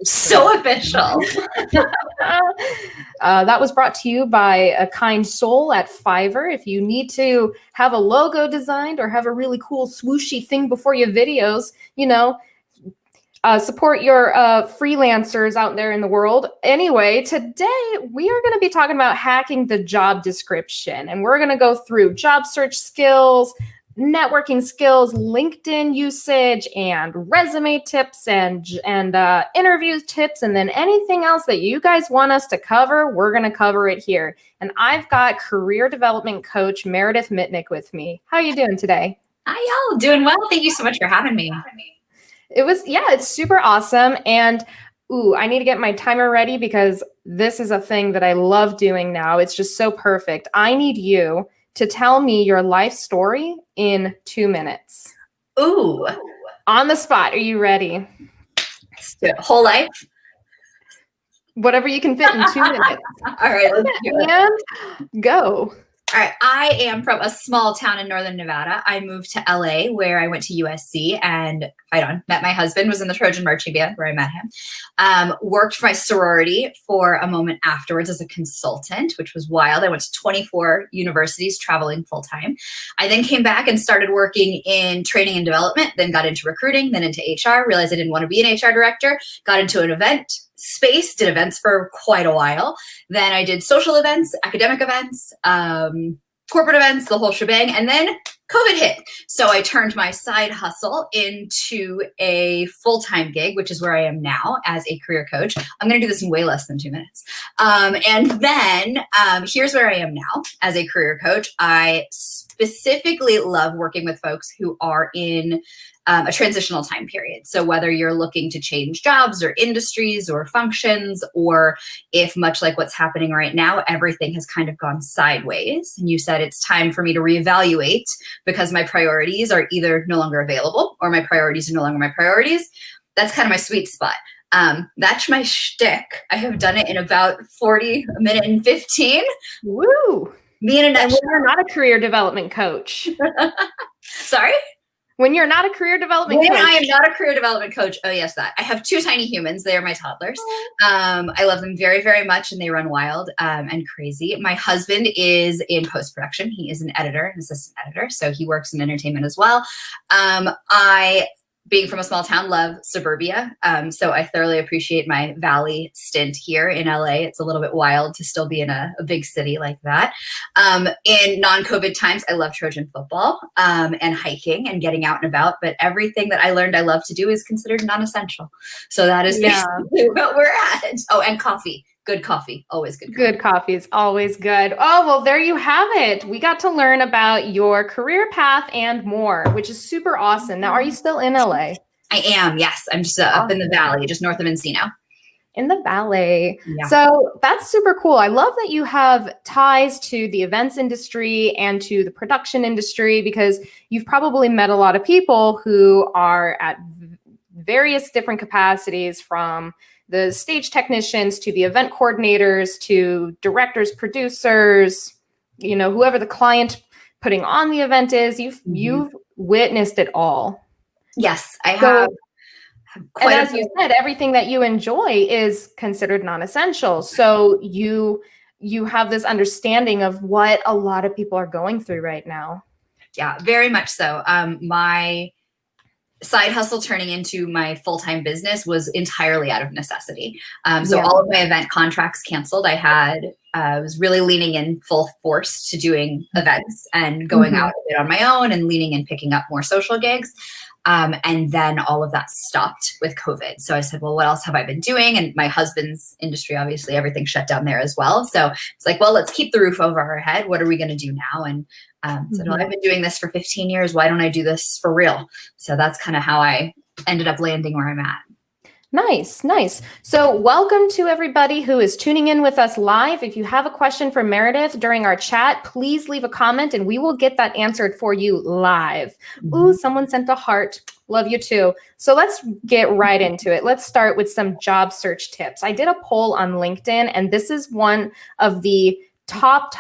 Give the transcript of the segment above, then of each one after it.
So official. That was brought to you by a kind soul at Fiverr. If you need to have a logo designed or have a really cool swooshy thing before your videos, support your freelancers out there in the world. Anyway, today we are going to be talking about hacking the job description, and we're going to go through job search skills, networking skills, LinkedIn usage, and resume tips and interview tips, and then anything else that you guys want us to cover, we're going to cover it here. And I've got career development coach Meredith Mitnick with me. How are you doing today? Hi, y'all. Doing well. Thank you so much for having me. It's super awesome. And I need to get my timer ready because this is a thing that I love doing now. It's just so perfect. I need you to tell me your life story in 2 minutes. Ooh. On the spot. Are you ready? Whole life? Whatever you can fit in 2 minutes. All right. Let's do it. And go. All right. I am from a small town in Northern Nevada. I moved to LA where I went to USC and met my husband, was in the Trojan marching band where I met him. Worked for my sorority for a moment afterwards as a consultant, which was wild. I went to 24 universities traveling full time. I then came back and started working in training and development, then got into recruiting, then into HR, realized I didn't want to be an HR director, got into an event space, did events for quite a while. Then I did social events, academic events, corporate events, the whole shebang. And then COVID hit. So I turned my side hustle into a full-time gig, which is where I am now as a career coach. I'm going to do this in way less than 2 minutes. And then here's where I am now as a career coach. I specifically love working with folks who are in a transitional time period. So whether you're looking to change jobs or industries or functions, or if much like what's happening right now, everything has kind of gone sideways and you said it's time for me to reevaluate because my priorities are either no longer available or my priorities are no longer my priorities, that's kind of my sweet spot. That's my shtick. I have done it in about 40 a minute and 15. Woo! And when you're not a career development coach. Sorry? When you're not a career development coach. I am not a career development coach. Oh, yes, that. I have 2 tiny humans. They are my toddlers. I love them very, very much, and they run wild and crazy. My husband is in post-production. He is an editor, an assistant editor, so he works in entertainment as well. I, being from a small town, love suburbia, so I thoroughly appreciate my valley stint here in LA. It's a little bit wild to still be in a big city like that. In non-COVID times, I love Trojan football and hiking and getting out and about, but everything that I learned I love to do is considered non-essential. So that is basically what we're at. Oh, and coffee. Good coffee, always good coffee. Good coffee is always good. Oh, well, there you have it. We got to learn about your career path and more, which is super awesome. Now, are you still in LA? I am, yes. I'm just up in the valley, just north of Encino. In the valley. Yeah. So that's super cool. I love that you have ties to the events industry and to the production industry, because you've probably met a lot of people who are at various different capacities, from the stage technicians to the event coordinators to directors, producers, whoever the client putting on the event is. You've witnessed it all. Yes, I have. And as you said, everything that you enjoy is considered non-essential. So you have this understanding of what a lot of people are going through right now. Yeah, very much so. My side hustle turning into my full-time business was entirely out of necessity. So all of my event contracts canceled. I was really leaning in full force to doing events and going out a bit on my own and leaning in, picking up more social gigs. And then all of that stopped with COVID. So I said, well, what else have I been doing? And my husband's industry, obviously everything shut down there as well. So it's like, well, let's keep the roof over our head. What are we going to do now? And said, well, I've been doing this for 15 years. Why don't I do this for real? So that's kind of how I ended up landing where I'm at. Nice, nice. So welcome to everybody who is tuning in with us live. If you have a question for Meredith during our chat, please leave a comment and we will get that answered for you live. Ooh, someone sent a heart. Love you too. So let's get right into it. Let's start with some job search tips. I did a poll on LinkedIn, and this is one of the top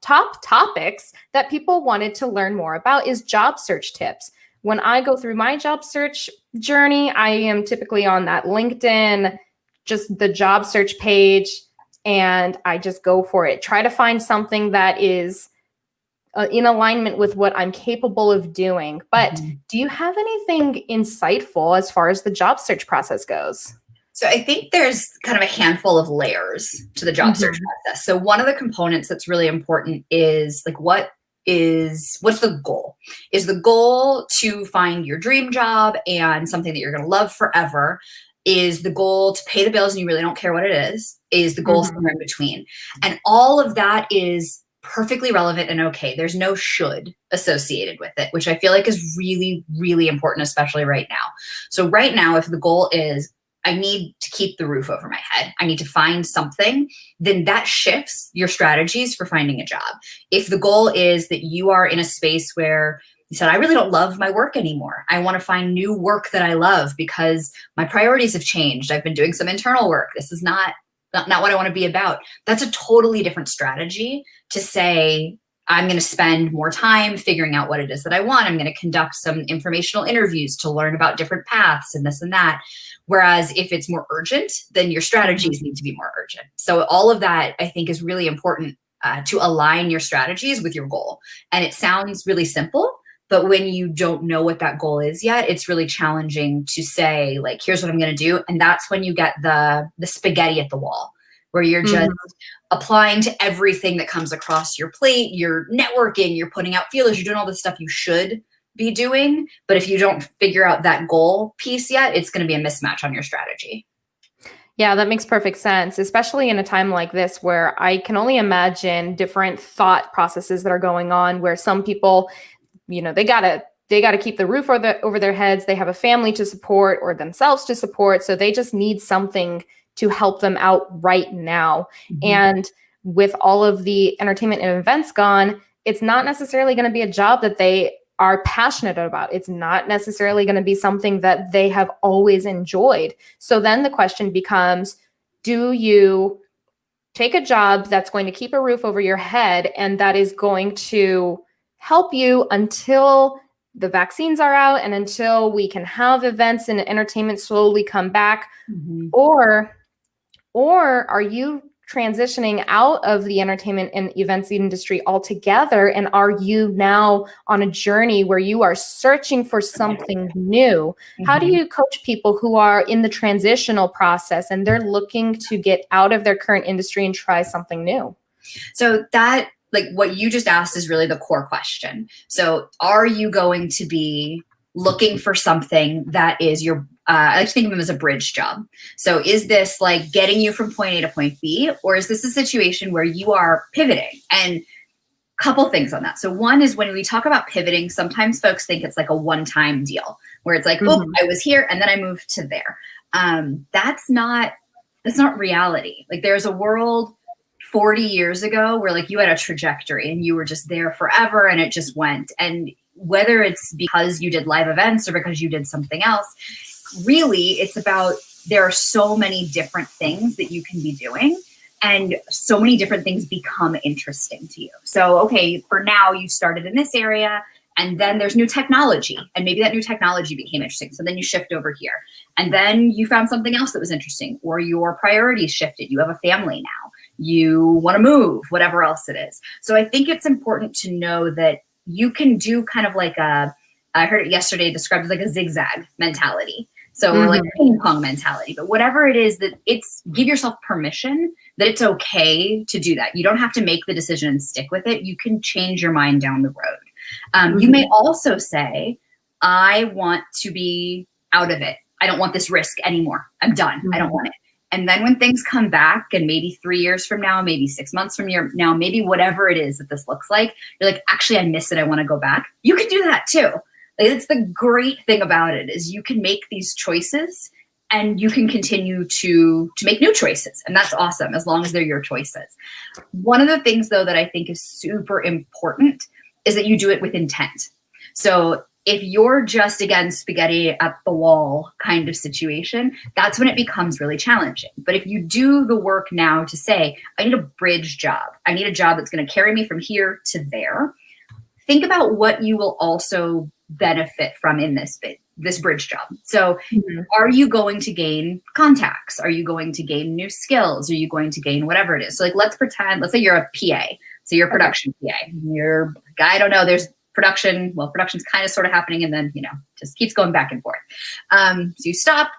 topics that people wanted to learn more about is job search tips. when I go through my job search journey, I am typically on that LinkedIn, just the job search page, and I just go for it. Try to find something that is in alignment with what I'm capable of doing. But do you have anything insightful as far as the job search process goes? So I think there's kind of a handful of layers to the job search process. So one of the components that's really important is like, what's the goal? Is the goal to find your dream job and something that you're going to love forever? Is the goal to pay the bills and you really don't care what it is? Is the goal somewhere in between? And all of that is perfectly relevant and okay. There's no should associated with it, which I feel like is really, really important, especially right now. So right now, if the goal is, I need to keep the roof over my head, I need to find something, then that shifts your strategies for finding a job. If the goal is that you are in a space where you said, I really don't love my work anymore, I want to find new work that I love because my priorities have changed, I've been doing some internal work, this is not what I want to be about. That's a totally different strategy to say, I'm going to spend more time figuring out what it is that I want. I'm going to conduct some informational interviews to learn about different paths and this and that. Whereas if it's more urgent, then your strategies need to be more urgent. So all of that, I think, is really important to align your strategies with your goal. And it sounds really simple, but when you don't know what that goal is yet, it's really challenging to say, like, here's what I'm going to do. And that's when you get the spaghetti at the wall, where you're just applying to everything that comes across your plate. You're networking, you're putting out feelers, you're doing all the stuff you should be doing. But if you don't figure out that goal piece yet, it's going to be a mismatch on your strategy. Yeah, that makes perfect sense, especially in a time like this where I can only imagine different thought processes that are going on, where some people, they gotta keep the roof over their heads. They have a family to support or themselves to support. So they just need something to help them out right now. And with all of the entertainment and events gone, it's not necessarily going to be a job that they are passionate about. It's not necessarily going to be something that they have always enjoyed. So then the question becomes, do you take a job that's going to keep a roof over your head and that is going to help you until the vaccines are out and until we can have events and entertainment slowly come back? Or are you transitioning out of the entertainment and events industry altogether? And are you now on a journey where you are searching for something new? How do you coach people who are in the transitional process and they're looking to get out of their current industry and try something new? So that, like what you just asked, is really the core question. So are you going to be looking for something that is your, I like to think of them as a bridge job. So is this like getting you from point A to point B, or is this a situation where you are pivoting? And a couple things on that. So one is, when we talk about pivoting, sometimes folks think it's like a one-time deal where it's like, oh, I was here and then I moved to there. That's not reality. Like, there's a world 40 years ago where like you had a trajectory and you were just there forever and it just went. And whether it's because you did live events or because you did something else, really it's about, there are so many different things that you can be doing and so many different things become interesting to you. So, okay, for now you started in this area and then there's new technology and maybe that new technology became interesting. So then you shift over here and then you found something else that was interesting, or your priorities shifted. You have a family now, you want to move, whatever else it is. So I think it's important to know that you can do kind of like I heard it yesterday described as like a zigzag mentality. So like a ping pong mentality, but whatever it is, that it's, give yourself permission that it's okay to do that. You don't have to make the decision and stick with it. You can change your mind down the road. You may also say, I want to be out of it. I don't want this risk anymore. I'm done. I don't want it. And then when things come back, and maybe 3 years from now, maybe 6 months from now, maybe whatever it is that this looks like, you're like, actually, I miss it. I want to go back. You can do that too. Like, it's the great thing about it, is you can make these choices and you can continue to make new choices. And that's awesome, as long as they're your choices. One of the things, though, that I think is super important is that you do it with intent. So if you're just, again, spaghetti at the wall kind of situation, that's when it becomes really challenging. But if you do the work now to say, I need a bridge job, I need a job that's going to carry me from here to there, think about what you will also benefit from in this bridge job. So are you going to gain contacts? Are you going to gain new skills? Are you going to gain whatever it is? So like, let's say you're a PA. So you're a production PA. You're, I don't know, there's production. Well, production's kind of sort of happening and then, just keeps going back and forth. So you stop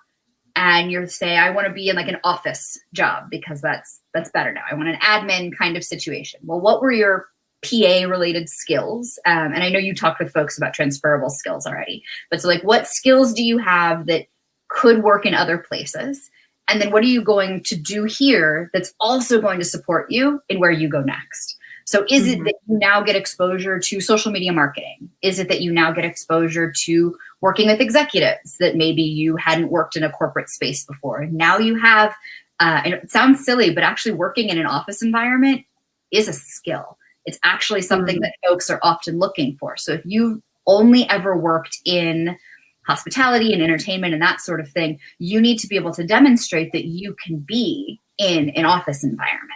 and you say, I want to be in like an office job because that's better now. I want an admin kind of situation. Well, what were your PA related skills? And I know you talked with folks about transferable skills already, but so like, what skills do you have that could work in other places? And then what are you going to do here that's also going to support you in where you go next? So is it that you now get exposure to social media marketing? Is it that you now get exposure to working with executives that maybe you hadn't worked in a corporate space before? And now you have, and it sounds silly, but actually working in an office environment is a skill. It's actually something that folks are often looking for. So if you've only ever worked in hospitality and entertainment and that sort of thing, you need to be able to demonstrate that you can be in an office environment.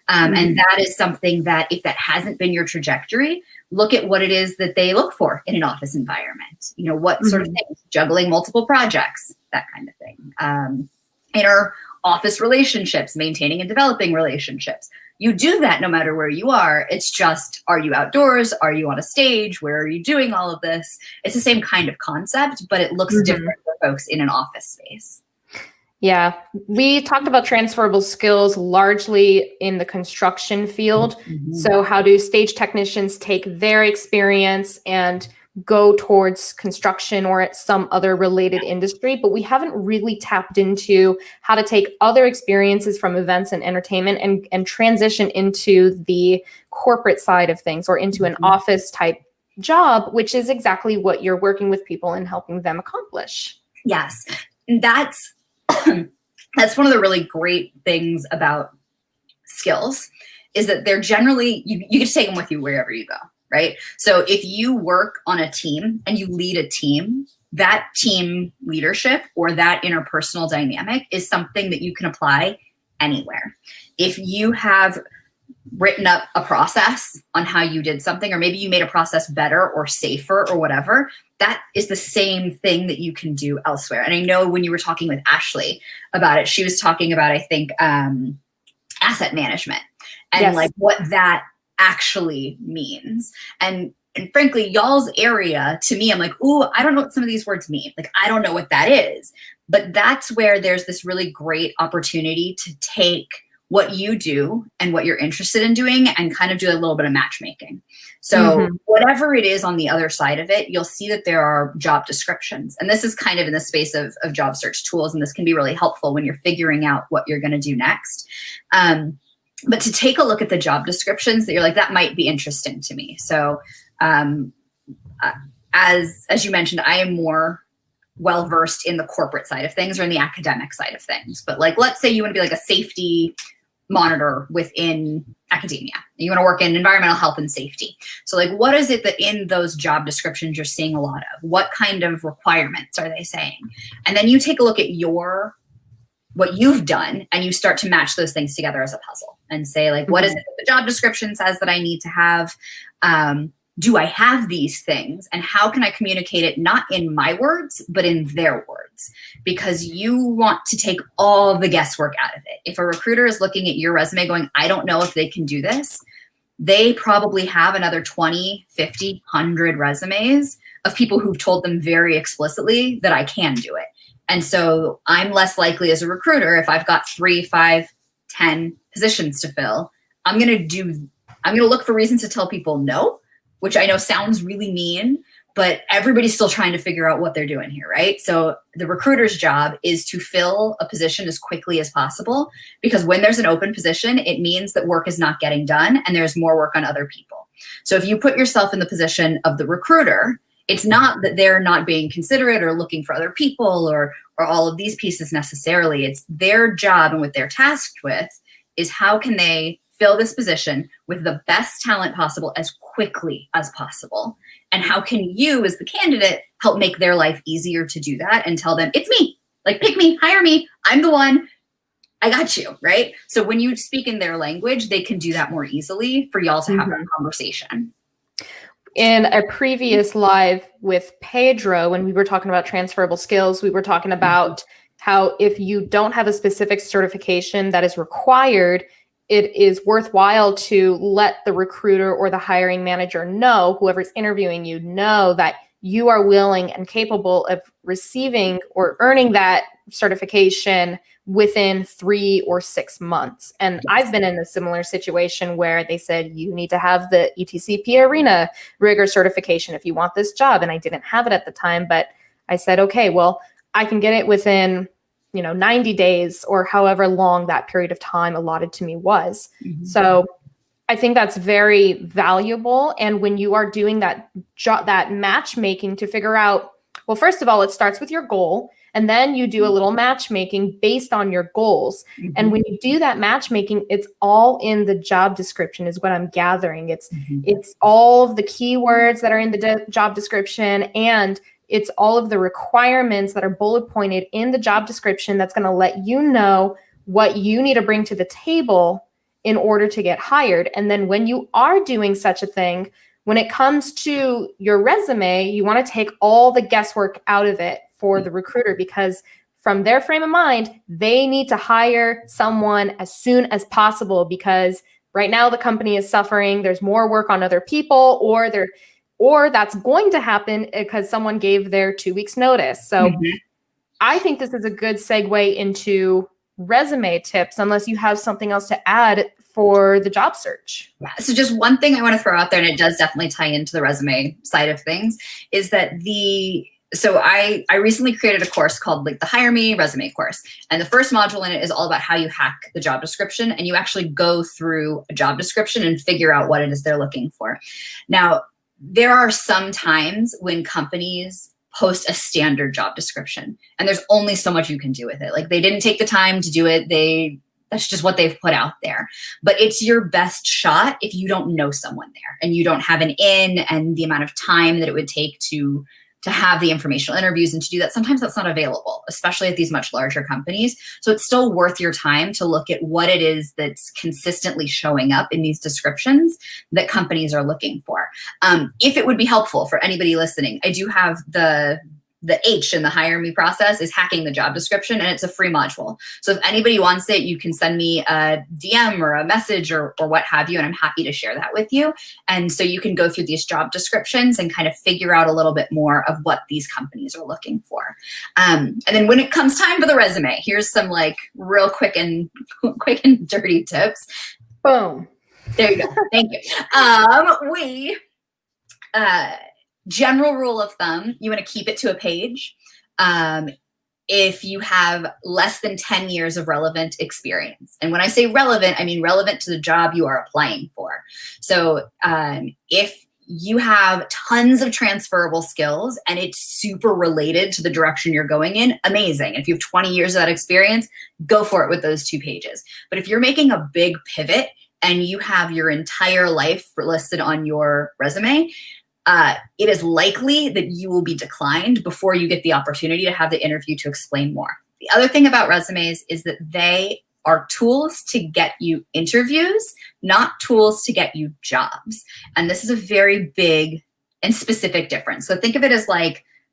And that is something that if that hasn't been your trajectory, look at what it is that they look for in an office environment. What sort of things, juggling multiple projects, that kind of thing. Inner office relationships, maintaining and developing relationships. You do that no matter where you are. It's just, are you outdoors? Are you on a stage? Where are you doing all of this? It's the same kind of concept, but it looks different for folks in an office space. Yeah, we talked about transferable skills largely in the construction field. So how do stage technicians take their experience and go towards construction or at some other related industry? But we haven't really tapped into how to take other experiences from events and entertainment and transition into the corporate side of things or into an office type job, which is exactly what you're working with people and helping them accomplish. Yes, that's one of the really great things about skills is that they're generally, you get to take them with you wherever you go, right? So if you work on a team and you lead a team, that team leadership or that interpersonal dynamic is something that you can apply anywhere. If you have written up a process on how you did something, or maybe you made a process better or safer or whatever, that is the same thing that you can do elsewhere. And I know when you were talking with Ashley about it, she was talking about, I think, asset management and like what that actually means. And frankly, y'all's area, to me, I'm like, ooh, I don't know what some of these words mean. Like, I don't know what that is. But that's where there's this really great opportunity to take what you do and what you're interested in doing and kind of do a little bit of matchmaking. So whatever it is on the other side of it, you'll see that there are job descriptions. And this is kind of in the space of job search tools. And this can be really helpful when you're figuring out what you're going to do next. But to take a look at the job descriptions that you're like, that might be interesting to me. So as you mentioned, I am more well-versed in the corporate side of things or in the academic side of things. But like, let's say you want to be like a safety monitor within academia. You want to work in environmental health and safety. So like, what is it that in those job descriptions you're seeing a lot of? What kind of requirements are they saying? And then you take a look at what you've done and you start to match those things together as a puzzle and say like, what is it that the job description says that I need to have? Do I have these things? And how can I communicate it not in my words, but in their words? Because you want to take all the guesswork out of it. If a recruiter is looking at your resume going, I don't know if they can do this, they probably have another 20, 50, 100 resumes of people who've told them very explicitly that I can do it. And so I'm less likely as a recruiter, if I've got 3, 5, 10 positions to fill, I'm going to look for reasons to tell people no, which I know sounds really mean, but everybody's still trying to figure out what they're doing here, right? So the recruiter's job is to fill a position as quickly as possible, because when there's an open position, it means that work is not getting done and there's more work on other people. So if you put yourself in the position of the recruiter, it's not that they're not being considerate or looking for other people or all of these pieces necessarily. It's their job, and what they're tasked with is how can they fill this position with the best talent possible as quickly as possible. And how can you as the candidate help make their life easier to do that and tell them, it's me, like pick me, hire me, I'm the one, I got you, right? So when you speak in their language, they can do that more easily for y'all to have that conversation. In a previous live with Pedro, when we were talking about transferable skills, we were talking about how if you don't have a specific certification that is required, it is worthwhile to let the recruiter or the hiring manager know, whoever's interviewing you, know that you are willing and capable of receiving or earning that certification within 3 or 6 months. And I've been in a similar situation where they said, you need to have the ETCP Arena rigor certification if you want this job. And I didn't have it at the time, but I said, okay, well, I can get it within 90 days or however long that period of time allotted to me was. Mm-hmm. So I think that's very valuable. And when you are doing that matchmaking to figure out, well, first of all, it starts with your goal, and then you do a little matchmaking based on your goals. Mm-hmm. And when you do that matchmaking, it's all in the job description is what I'm gathering. It's all of the keywords that are in the job description, and it's all of the requirements that are bullet pointed in the job description that's going to let you know what you need to bring to the table in order to get hired. And then when you are doing such a thing, when it comes to your resume, you want to take all the guesswork out of it for the recruiter, because from their frame of mind, they need to hire someone as soon as possible, because right now the company is suffering. There's more work on other people, or that's going to happen because someone gave their 2 weeks notice. So I think this is a good segue into resume tips, unless you have something else to add for the job search. Yeah. So just one thing I want to throw out there, and it does definitely tie into the resume side of things, is that so I recently created a course called the Hire Me Resume course. And the first module in it is all about how you hack the job description, and you actually go through a job description and figure out what it is they're looking for. Now, there are some times when companies post a standard job description, and there's only so much you can do with it. They didn't take the time to do it. That's just what they've put out there. But it's your best shot if you don't know someone there and you don't have an in, and the amount of time that it would take to have the informational interviews and to do that. Sometimes that's not available, especially at these much larger companies. So it's still worth your time to look at what it is that's consistently showing up in these descriptions that companies are looking for. If it would be helpful for anybody listening, I do have the H in the Hire Me process is hacking the job description, and it's a free module. So if anybody wants it, you can send me a DM or a message or what have you, and I'm happy to share that with you. And so you can go through these job descriptions and kind of figure out a little bit more of what these companies are looking for. And then when it comes time for the resume, here's some real quick and dirty tips. Boom. There you go. Thank you. General rule of thumb, you want to keep it to a page. If you have less than 10 years of relevant experience. And when I say relevant, I mean relevant to the job you are applying for. So if you have tons of transferable skills and it's super related to the direction you're going in, amazing. If you have 20 years of that experience, go for it with those 2 pages. But if you're making a big pivot and you have your entire life listed on your resume, it is likely that you will be declined before you get the opportunity to have the interview to explain more. The other thing about resumes is that they are tools to get you interviews, not tools to get you jobs. And this is a very big and specific difference. So think of it as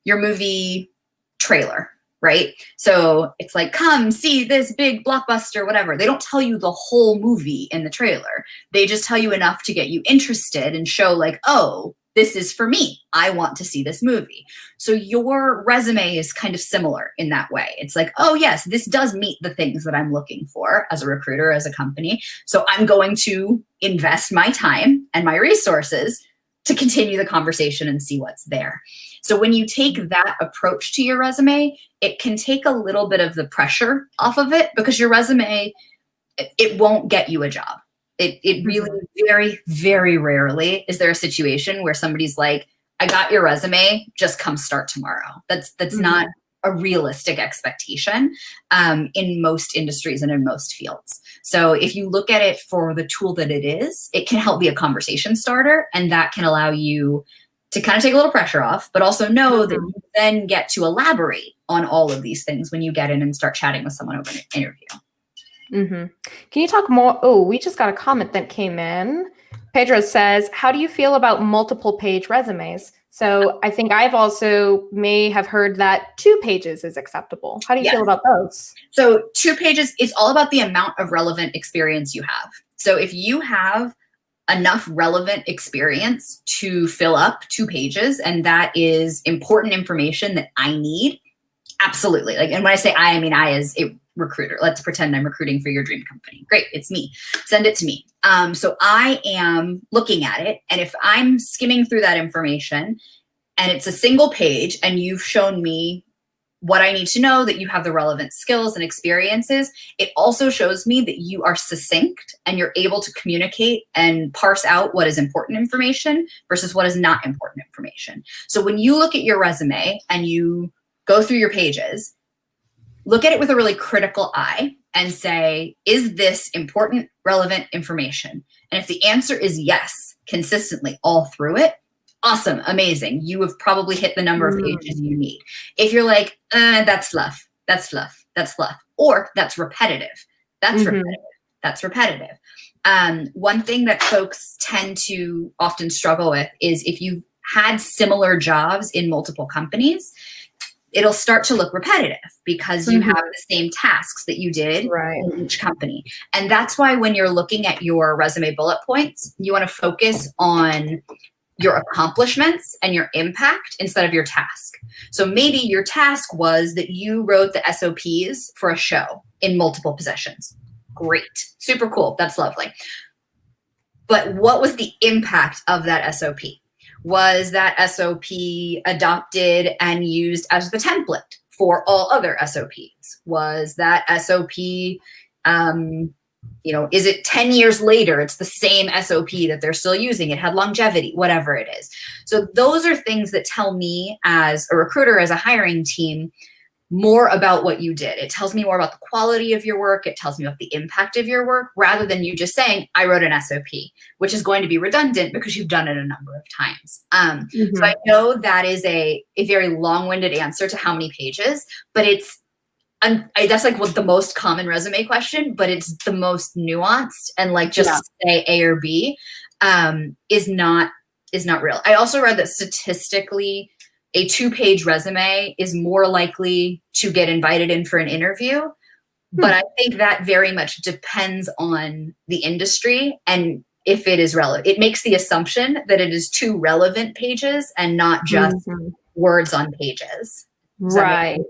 your movie trailer, right? So it's come see this big blockbuster, whatever. They don't tell you the whole movie in the trailer. They just tell you enough to get you interested and show oh, this is for me. I want to see this movie. So your resume is kind of similar in that way. It's oh yes, this does meet the things that I'm looking for as a recruiter, as a company. So I'm going to invest my time and my resources to continue the conversation and see what's there. So when you take that approach to your resume, it can take a little bit of the pressure off of it, because your resume, it won't get you a job. It really very, very rarely is there a situation where somebody's I got your resume, just come start tomorrow. That's not a realistic expectation in most industries and in most fields. So if you look at it for the tool that it is, it can help be a conversation starter, and that can allow you to kind of take a little pressure off, but also know that you then get to elaborate on all of these things when you get in and start chatting with someone over an interview. Mm-hmm. Can you talk more? Oh, we just got a comment that came in. Pedro says, how do you feel about multiple page resumes? So I think I've also may have heard that 2 pages is acceptable. How do you feel about those? So 2 pages, it's all about the amount of relevant experience you have. So if you have enough relevant experience to fill up 2 pages, and that is important information that I need, absolutely. Like, and when I say I mean I as a recruiter. Let's pretend I'm recruiting for your dream company. Great, it's me. Send it to me. So I am looking at it, and if I'm skimming through that information and it's a single page and you've shown me what I need to know, that you have the relevant skills and experiences, it also shows me that you are succinct and you're able to communicate and parse out what is important information versus what is not important information. So when you look at your resume and you go through your pages, look at it with a really critical eye and say, is this important, relevant information? And if the answer is yes, consistently all through it, awesome, amazing. You have probably hit the number of pages you need. If you're like, that's fluff, that's fluff, that's fluff, or that's repetitive, that's repetitive, that's repetitive. One thing that folks tend to often struggle with is if you've had similar jobs in multiple companies, it'll start to look repetitive because you have the same tasks that you did in each company. And that's why when you're looking at your resume bullet points, you want to focus on your accomplishments and your impact instead of your task. So maybe your task was that you wrote the SOPs for a show in multiple positions. Great. Super cool. That's lovely. But what was the impact of that SOP? Was that SOP adopted and used as the template for all other SOPs? Was that SOP, is it 10 years later, it's the same SOP that they're still using, it had longevity, whatever it is. So those are things that tell me as a recruiter, as a hiring team, more about what you did. It tells me more about the quality of your work. It tells me about the impact of your work, rather than you just saying, I wrote an SOP, which is going to be redundant because you've done it a number of times. So I know that is a very long-winded answer to how many pages, but that's like what the most common resume question, but it's the most nuanced, and like just say A or B is not real. I also read that statistically, a 2-page resume is more likely to get invited in for an interview. But I think that very much depends on the industry and if it is relevant. It makes the assumption that it is 2 relevant pages and not just words on pages. Right.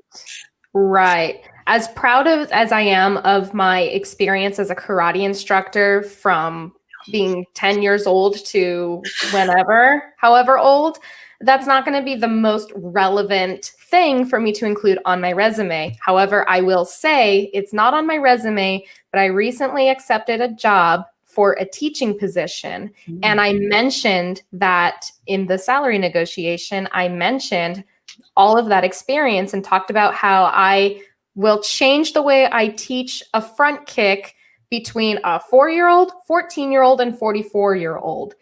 As proud as I am of my experience as a karate instructor from being 10 years old to however old, that's not going to be the most relevant thing for me to include on my resume. However, I will say it's not on my resume, but I recently accepted a job for a teaching position. And I mentioned that in the salary negotiation, I mentioned all of that experience and talked about how I will change the way I teach a front kick between a 4-year-old, 14-year-old, and 44-year-old.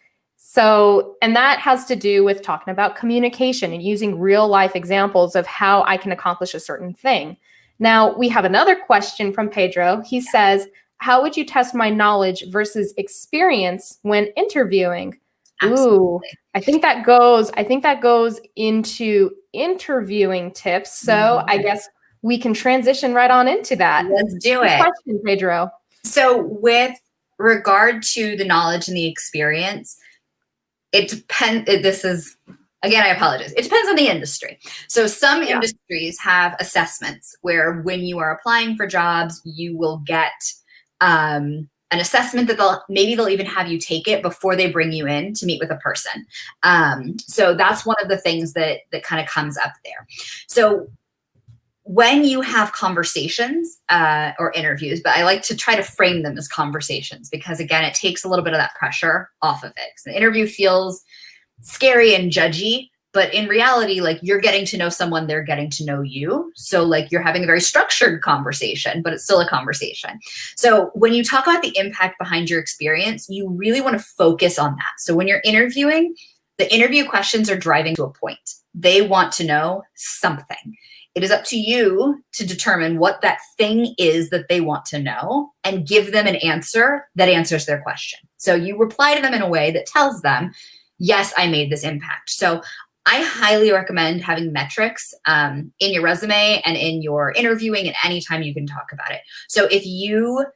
So, and that has to do with talking about communication and using real life examples of how I can accomplish a certain thing. Now, we have another question from Pedro. He says, how would you test my knowledge versus experience when interviewing? Absolutely. Ooh, I think that goes into interviewing tips. So I guess we can transition right on into that. Let's do it. Question, Pedro. So with regard to the knowledge and the experience, it depends. This is, again, I apologize. It depends on the industry. So some industries have assessments where when you are applying for jobs, you will get an assessment that they'll even have you take it before they bring you in to meet with a person. So that's one of the things that kind of comes up there. So when you have conversations or interviews, but I like to try to frame them as conversations because, again, it takes a little bit of that pressure off of it. So the interview feels scary and judgy, but in reality, like, you're getting to know someone, they're getting to know you. So like, you're having a very structured conversation, but it's still a conversation. So when you talk about the impact behind your experience, you really want to focus on that. So when you're interviewing, the interview questions are driving to a point. They want to know something. It is up to you to determine what that thing is that they want to know and give them an answer that answers their question. So you reply to them in a way that tells them, yes, I made this impact. So I highly recommend having metrics in your resume and in your interviewing and anytime you can talk about it. So if you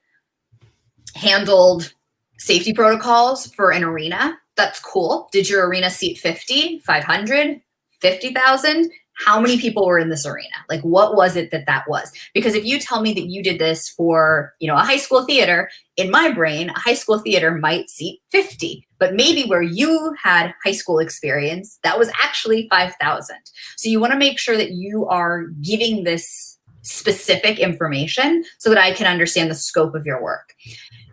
handled safety protocols for an arena, that's cool. Did your arena seat 50, 500, 50,000? How many people were in this arena? Like, what was it that was? Because if you tell me that you did this for, a high school theater, in my brain, a high school theater might seat 50, but maybe where you had high school experience, that was actually 5,000. So you want to make sure that you are giving this specific information so that I can understand the scope of your work.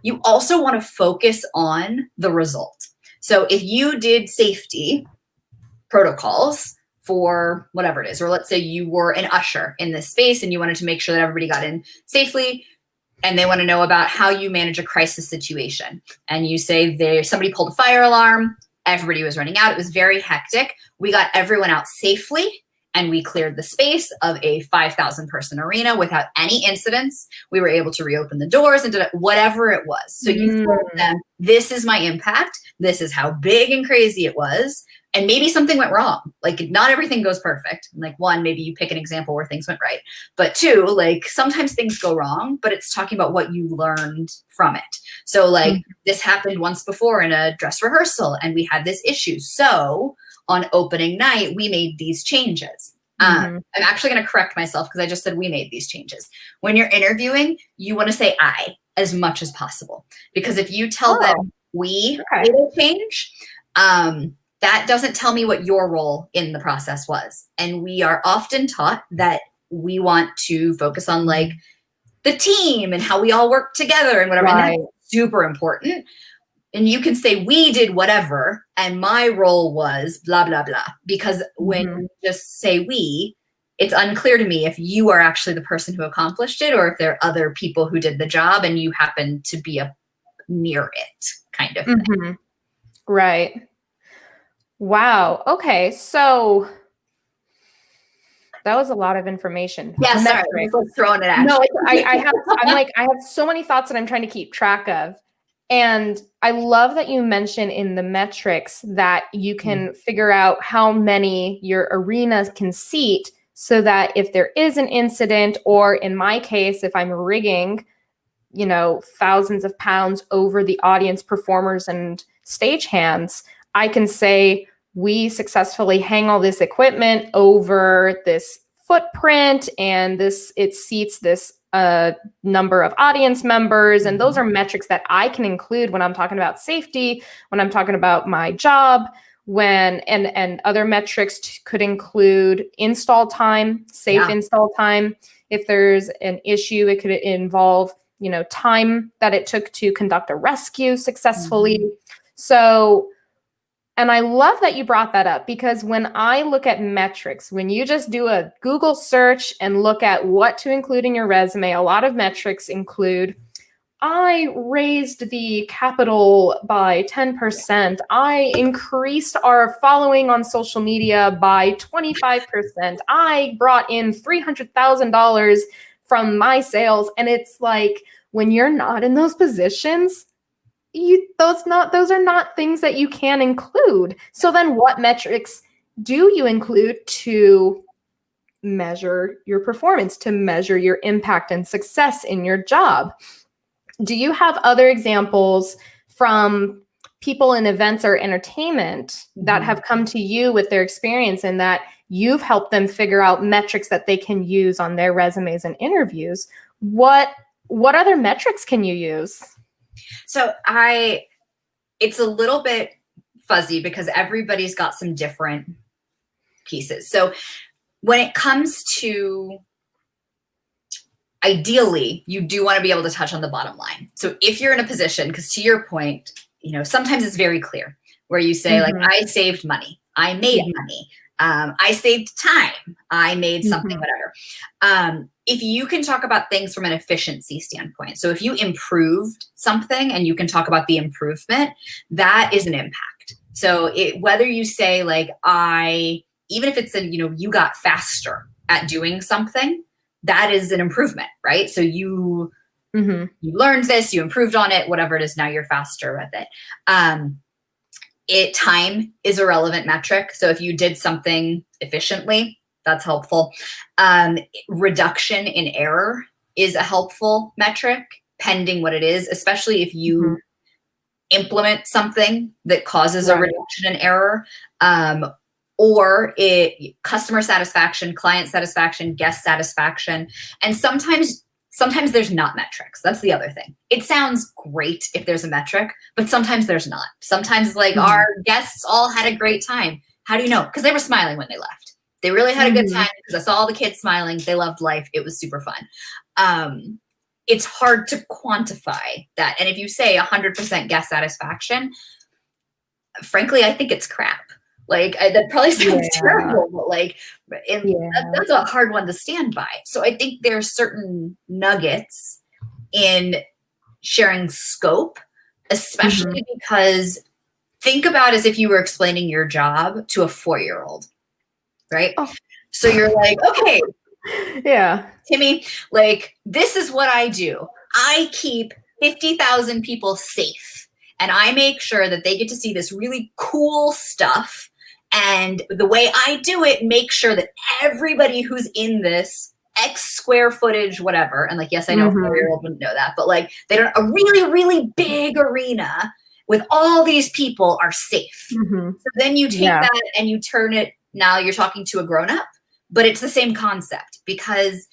You also want to focus on the result. So if you did safety protocols for whatever it is, or let's say you were an usher in this space and you wanted to make sure that everybody got in safely, and they want to know about how you manage a crisis situation. And you say somebody pulled a fire alarm, everybody was running out, it was very hectic. We got everyone out safely and we cleared the space of a 5,000 person arena without any incidents. We were able to reopen the doors and did whatever it was. So you told them, this is my impact. This is how big and crazy it was. And maybe something went wrong. Like, not everything goes perfect. Like, one, maybe you pick an example where things went right. But two, like, sometimes things go wrong, but it's talking about what you learned from it. So like, this happened once before in a dress rehearsal and we had this issue. So on opening night, we made these changes. I'm actually going to correct myself because I just said we made these changes. When you're interviewing, you want to say I as much as possible. Because if you tell them we made a change, that doesn't tell me what your role in the process was. And we are often taught that we want to focus on like the team and how we all work together and whatever. Right. And that's super important. And you can say we did whatever and my role was blah, blah, blah. Because when you just say we, it's unclear to me if you are actually the person who accomplished it or if there are other people who did the job and you happen to be near it kind of thing. Right. Wow. Okay. So that was a lot of information. Yeah, sorry, I was throwing it at you. No, you. I have so many thoughts that I'm trying to keep track of. And I love that you mentioned in the metrics that you can figure out how many your arena can seat so that if there is an incident, or in my case, if I'm rigging, thousands of pounds over the audience, performers, and stagehands, I can say, we successfully hang all this equipment over this footprint and it seats this number of audience members. And those are metrics that I can include when I'm talking about safety, when I'm talking about my job, and other metrics could include install time, safe install time. If there's an issue, it could involve, time that it took to conduct a rescue successfully. So, and I love that you brought that up, because when I look at metrics, when you just do a Google search and look at what to include in your resume, a lot of metrics include, I raised the capital by 10%. I increased our following on social media by 25%. I brought in $300,000 from my sales. And it's like, when you're not in those positions, those are not things that you can include. So then what metrics do you include to measure your performance, to measure your impact and success in your job? Do you have other examples from people in events or entertainment that have come to you with their experience and that you've helped them figure out metrics that they can use on their resumes and interviews? What other metrics can you use? So it's a little bit fuzzy because everybody's got some different pieces. So when it comes to, ideally, you do want to be able to touch on the bottom line. So if you're in a position, because to your point, sometimes it's very clear where you say like, I saved money, I made money, I saved time, I made something, whatever. If you can talk about things from an efficiency standpoint, so if you improved something and you can talk about the improvement, that is an impact. So whether you say like, even if it's you got faster at doing something, that is an improvement, right? So you learned this, you improved on it, whatever it is, now you're faster with it. Time is a relevant metric. So if you did something efficiently, that's helpful. Reduction in error is a helpful metric, pending what it is, especially if you implement something that causes a reduction in error, or customer satisfaction, client satisfaction, guest satisfaction. And sometimes there's not metrics. That's the other thing. It sounds great if there's a metric, but sometimes there's not. Sometimes it's like our guests all had a great time. How do you know? Because they were smiling when they left. They really had a good time because I saw all the kids smiling. They loved life. It was super fun. It's hard to quantify that. And if you say 100% guest satisfaction, frankly, I think it's crap. Like that probably sounds terrible, but like that's a hard one to stand by. So I think there's certain nuggets in sharing scope, especially because think about as if you were explaining your job to a 4-year-old, right? Oh. So you're like, okay, Timmy, like this is what I do. I keep 50,000 people safe, and I make sure that they get to see this really cool stuff. And the way I do it, make sure that everybody who's in this X square footage, whatever, and like, yes, I know a 4-year-old wouldn't know that, but like they don't, a really, really big arena with all these people are safe. So then you take that and you turn it, now you're talking to a grown-up, but it's the same concept, because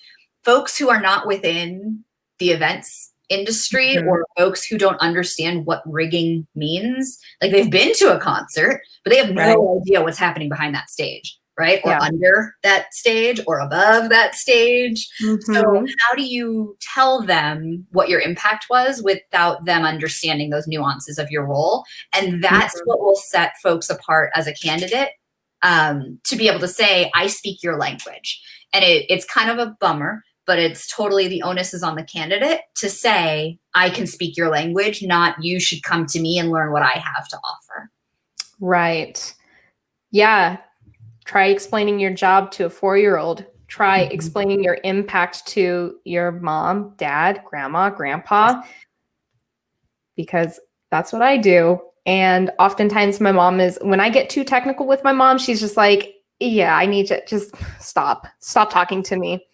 folks who are not within the events industry or folks who don't understand what rigging means, like they've been to a concert, but they have no idea what's happening behind that stage, right? Or under that stage or above that stage. So how do you tell them what your impact was without them understanding those nuances of your role? And that's what will set folks apart as a candidate, to be able to say, I speak your language. And it's kind of a bummer, but it's totally, the onus is on the candidate to say, I can speak your language, not you should come to me and learn what I have to offer. Right. Yeah. Try explaining your job to a 4-year-old. Try explaining your impact to your mom, dad, grandma, grandpa, because that's what I do. And oftentimes my mom when I get too technical with my mom, she's just like, yeah, I need to just stop talking to me.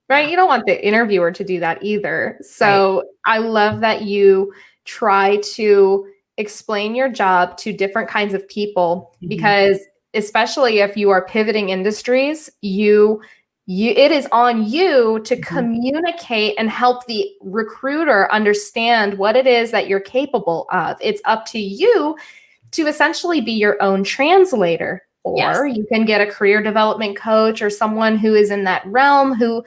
Right? You don't want the interviewer to do that either. So I love that you try to explain your job to different kinds of people, because especially if you are pivoting industries, it is on you to communicate and help the recruiter understand what it is that you're capable of. It's up to you to essentially be your own translator, or you can get a career development coach or someone who is in that realm who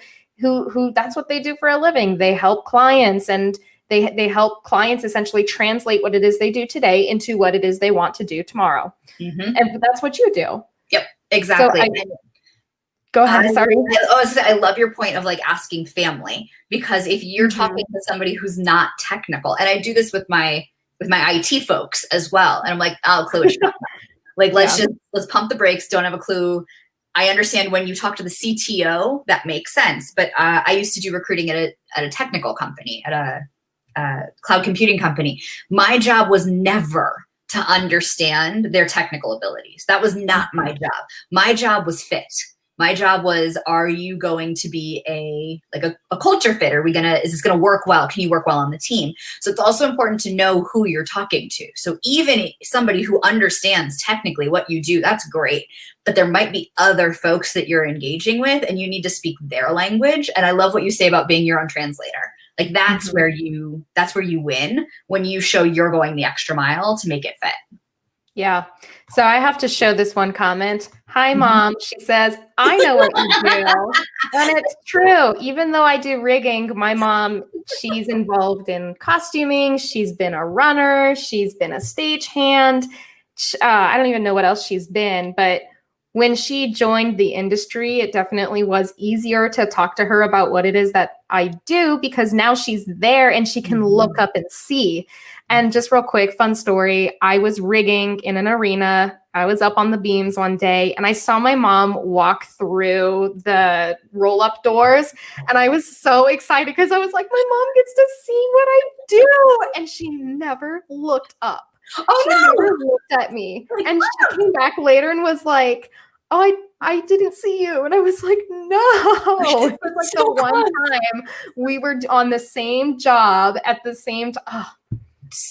that's what they do for a living. They help clients, and they help clients essentially translate what it is they do today into what it is they want to do tomorrow. And that's what you do. Yep, exactly. So go ahead. Sorry. I love your point of like asking family, because if you're talking to somebody who's not technical, and I do this with my IT folks as well, and I'm like, oh, Chloe, like let's pump the brakes. Don't have a clue. I understand when you talk to the CTO, that makes sense. But I used to do recruiting at a technical company, at a cloud computing company. My job was never to understand their technical abilities. That was not my job. My job was fit. My job was, are you going to be a culture fit? Is this going to work well? Can you work well on the team? So it's also important to know who you're talking to. So even somebody who understands technically what you do, that's great. But there might be other folks that you're engaging with, and you need to speak their language. And I love what you say about being your own translator. Like that's where you win, when you show you're going the extra mile to make it fit. Yeah. So I have to show this one comment. Hi, Mom. She says, I know what you do. And it's true. Even though I do rigging, my mom, she's involved in costuming. She's been a runner. She's been a stagehand. I don't even know what else she's been. But when she joined the industry, it definitely was easier to talk to her about what it is that I do, because now she's there and she can look up and see. And just real quick, fun story. I was rigging in an arena I was up on the beams one day and I saw my mom walk through the roll-up doors, and I was so excited because I was like, my mom gets to see what I do. And she never looked up. Oh, She no. never looked at me. Like, And she came back later and was like, oh, I didn't see you. And I was like, no. It was like So the one time we were on the same job at the same time. Oh,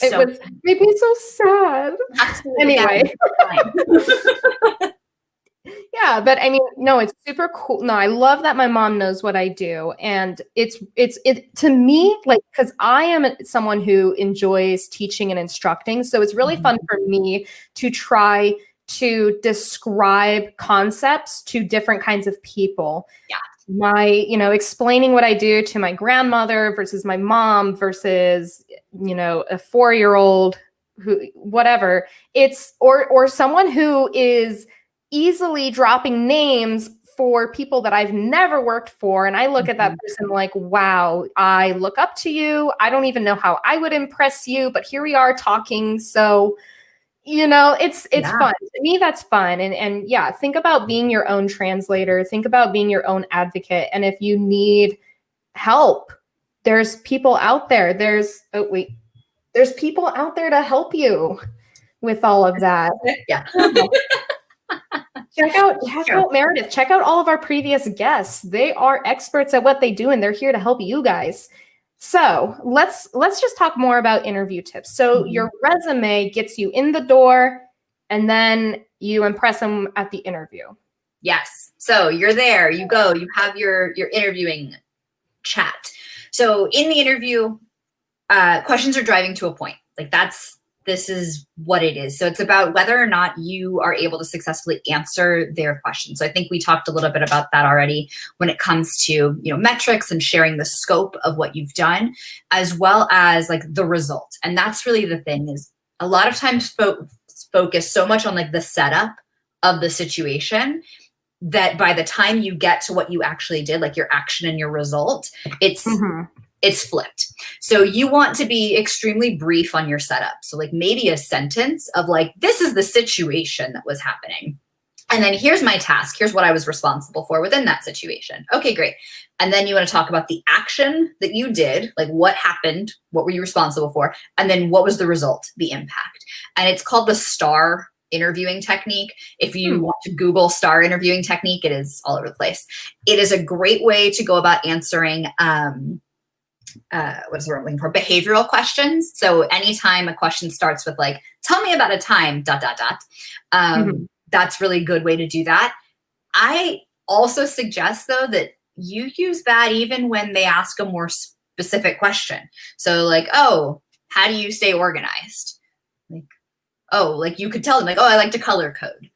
it was made me so sad. Absolutely. Anyway. Yeah, but I mean, no, it's super cool. No, I love that my mom knows what I do. And it to me, like, because I am someone who enjoys teaching and instructing. So it's really fun for me to try to describe concepts to different kinds of people. Yeah. Explaining what I do to my grandmother versus my mom versus, a 4-year-old who, whatever. It's, or someone who is easily dropping names for people that I've never worked for. And I look at that person like, wow, I look up to you. I don't even know how I would impress you, but here we are talking. So, it's fun. To me, that's fun. And yeah, think about being your own translator. Think about being your own advocate. And if you need help, there's people out there. There's people out there to help you with all of that. Yeah. Check out Meredith. Check out all of our previous guests. They are experts at what they do, and they're here to help you guys. So let's just talk more about interview tips. So your resume gets you in the door, and then you impress them at the interview. Yes. So you're there. You go. You have your interviewing chat. So in the interview, questions are driving to a point. Like this is what it is. So it's about whether or not you are able to successfully answer their questions. So I think we talked a little bit about that already when it comes to, metrics and sharing the scope of what you've done, as well as like the result. And that's really the thing, is a lot of times focus so much on like the setup of the situation that by the time you get to what you actually did, like your action and your result, it's flipped. So you want to be extremely brief on your setup. So like maybe a sentence of like, this is the situation that was happening. And then here's my task. Here's what I was responsible for within that situation. Okay, great. And then you want to talk about the action that you did, like what happened, what were you responsible for? And then what was the result, the impact? And it's called the STAR interviewing technique. If you want to Google STAR interviewing technique, it is all over the place. It is a great way to go about answering what is the word I'm looking for? Behavioral questions. So anytime a question starts with like, tell me about a time, ... That's really a good way to do that. I also suggest though that you use that even when they ask a more specific question. So like, oh, how do you stay organized? Like, you could tell them like, oh, I like to color code.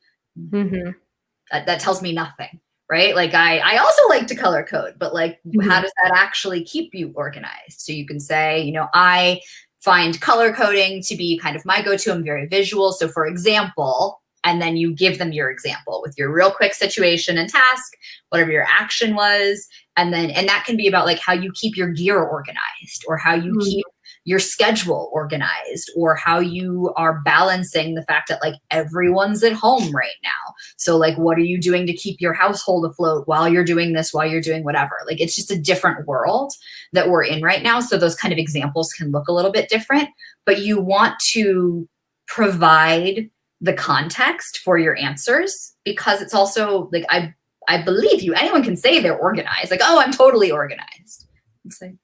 That tells me nothing. Right? Like I also like to color code, but like, how does that actually keep you organized? So you can say, I find color coding to be kind of my go-to. I'm very visual. So for example, and then you give them your example with your real quick situation and task, whatever your action was. And that can be about like how you keep your gear organized, or how you keep your schedule organized, or how you are balancing the fact that like everyone's at home right now. So like, what are you doing to keep your household afloat while you're doing this, while you're doing whatever? Like, it's just a different world that we're in right now. So those kind of examples can look a little bit different, but you want to provide the context for your answers, because it's also like, I believe you, anyone can say they're organized. Like, oh, I'm totally organized. It's like,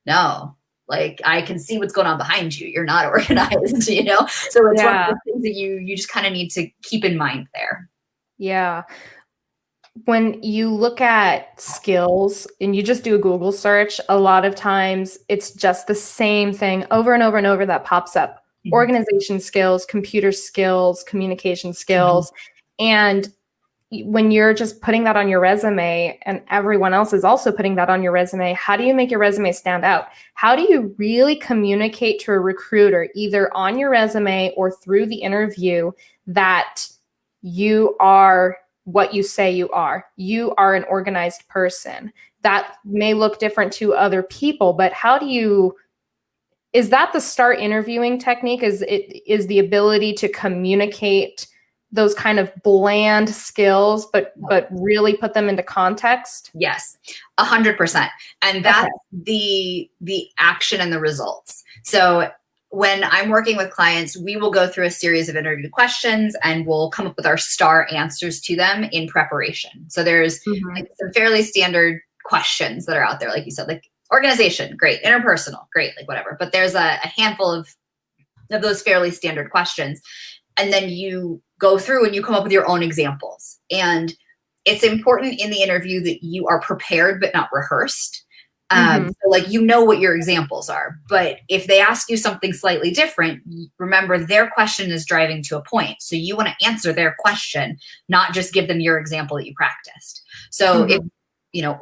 no. Like, I can see what's going on behind you. You're not organized, So it's one of the things that you just kind of need to keep in mind there. Yeah. When you look at skills and you just do a Google search, a lot of times it's just the same thing over and over and over that pops up. Organization skills, computer skills, communication skills. And when you're just putting that on your resume and everyone else is also putting that on your resume, how do you make your resume stand out? How do you really communicate to a recruiter, either on your resume or through the interview, that you are what you say you are? You are an organized person. That may look different to other people, but is that the STAR interviewing technique? Is the ability to communicate those kind of bland skills, but really put them into context? Yes, 100%. And that's the action and the results. So when I'm working with clients, we will go through a series of interview questions and we'll come up with our star answers to them in preparation. So there's like some fairly standard questions that are out there, like you said, like organization, great, interpersonal, great, like whatever. But there's a handful of those fairly standard questions. And then you go through and you come up with your own examples. And it's important in the interview that you are prepared but not rehearsed. So like, you know what your examples are, but if they ask you something slightly different, remember their question is driving to a point. So you want to answer their question, not just give them your example that you practiced. So if,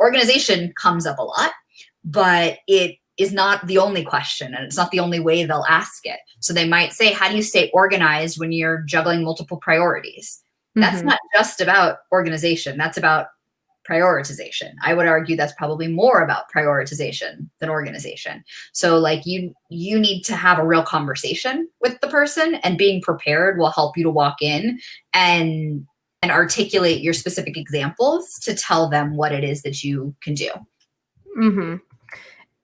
organization comes up a lot, but it is not the only question and it's not the only way they'll ask it. So they might say, how do you stay organized when you're juggling multiple priorities? That's not just about organization. That's about prioritization. I would argue that's probably more about prioritization than organization. So like you need to have a real conversation with the person, and being prepared will help you to walk in and articulate your specific examples to tell them what it is that you can do.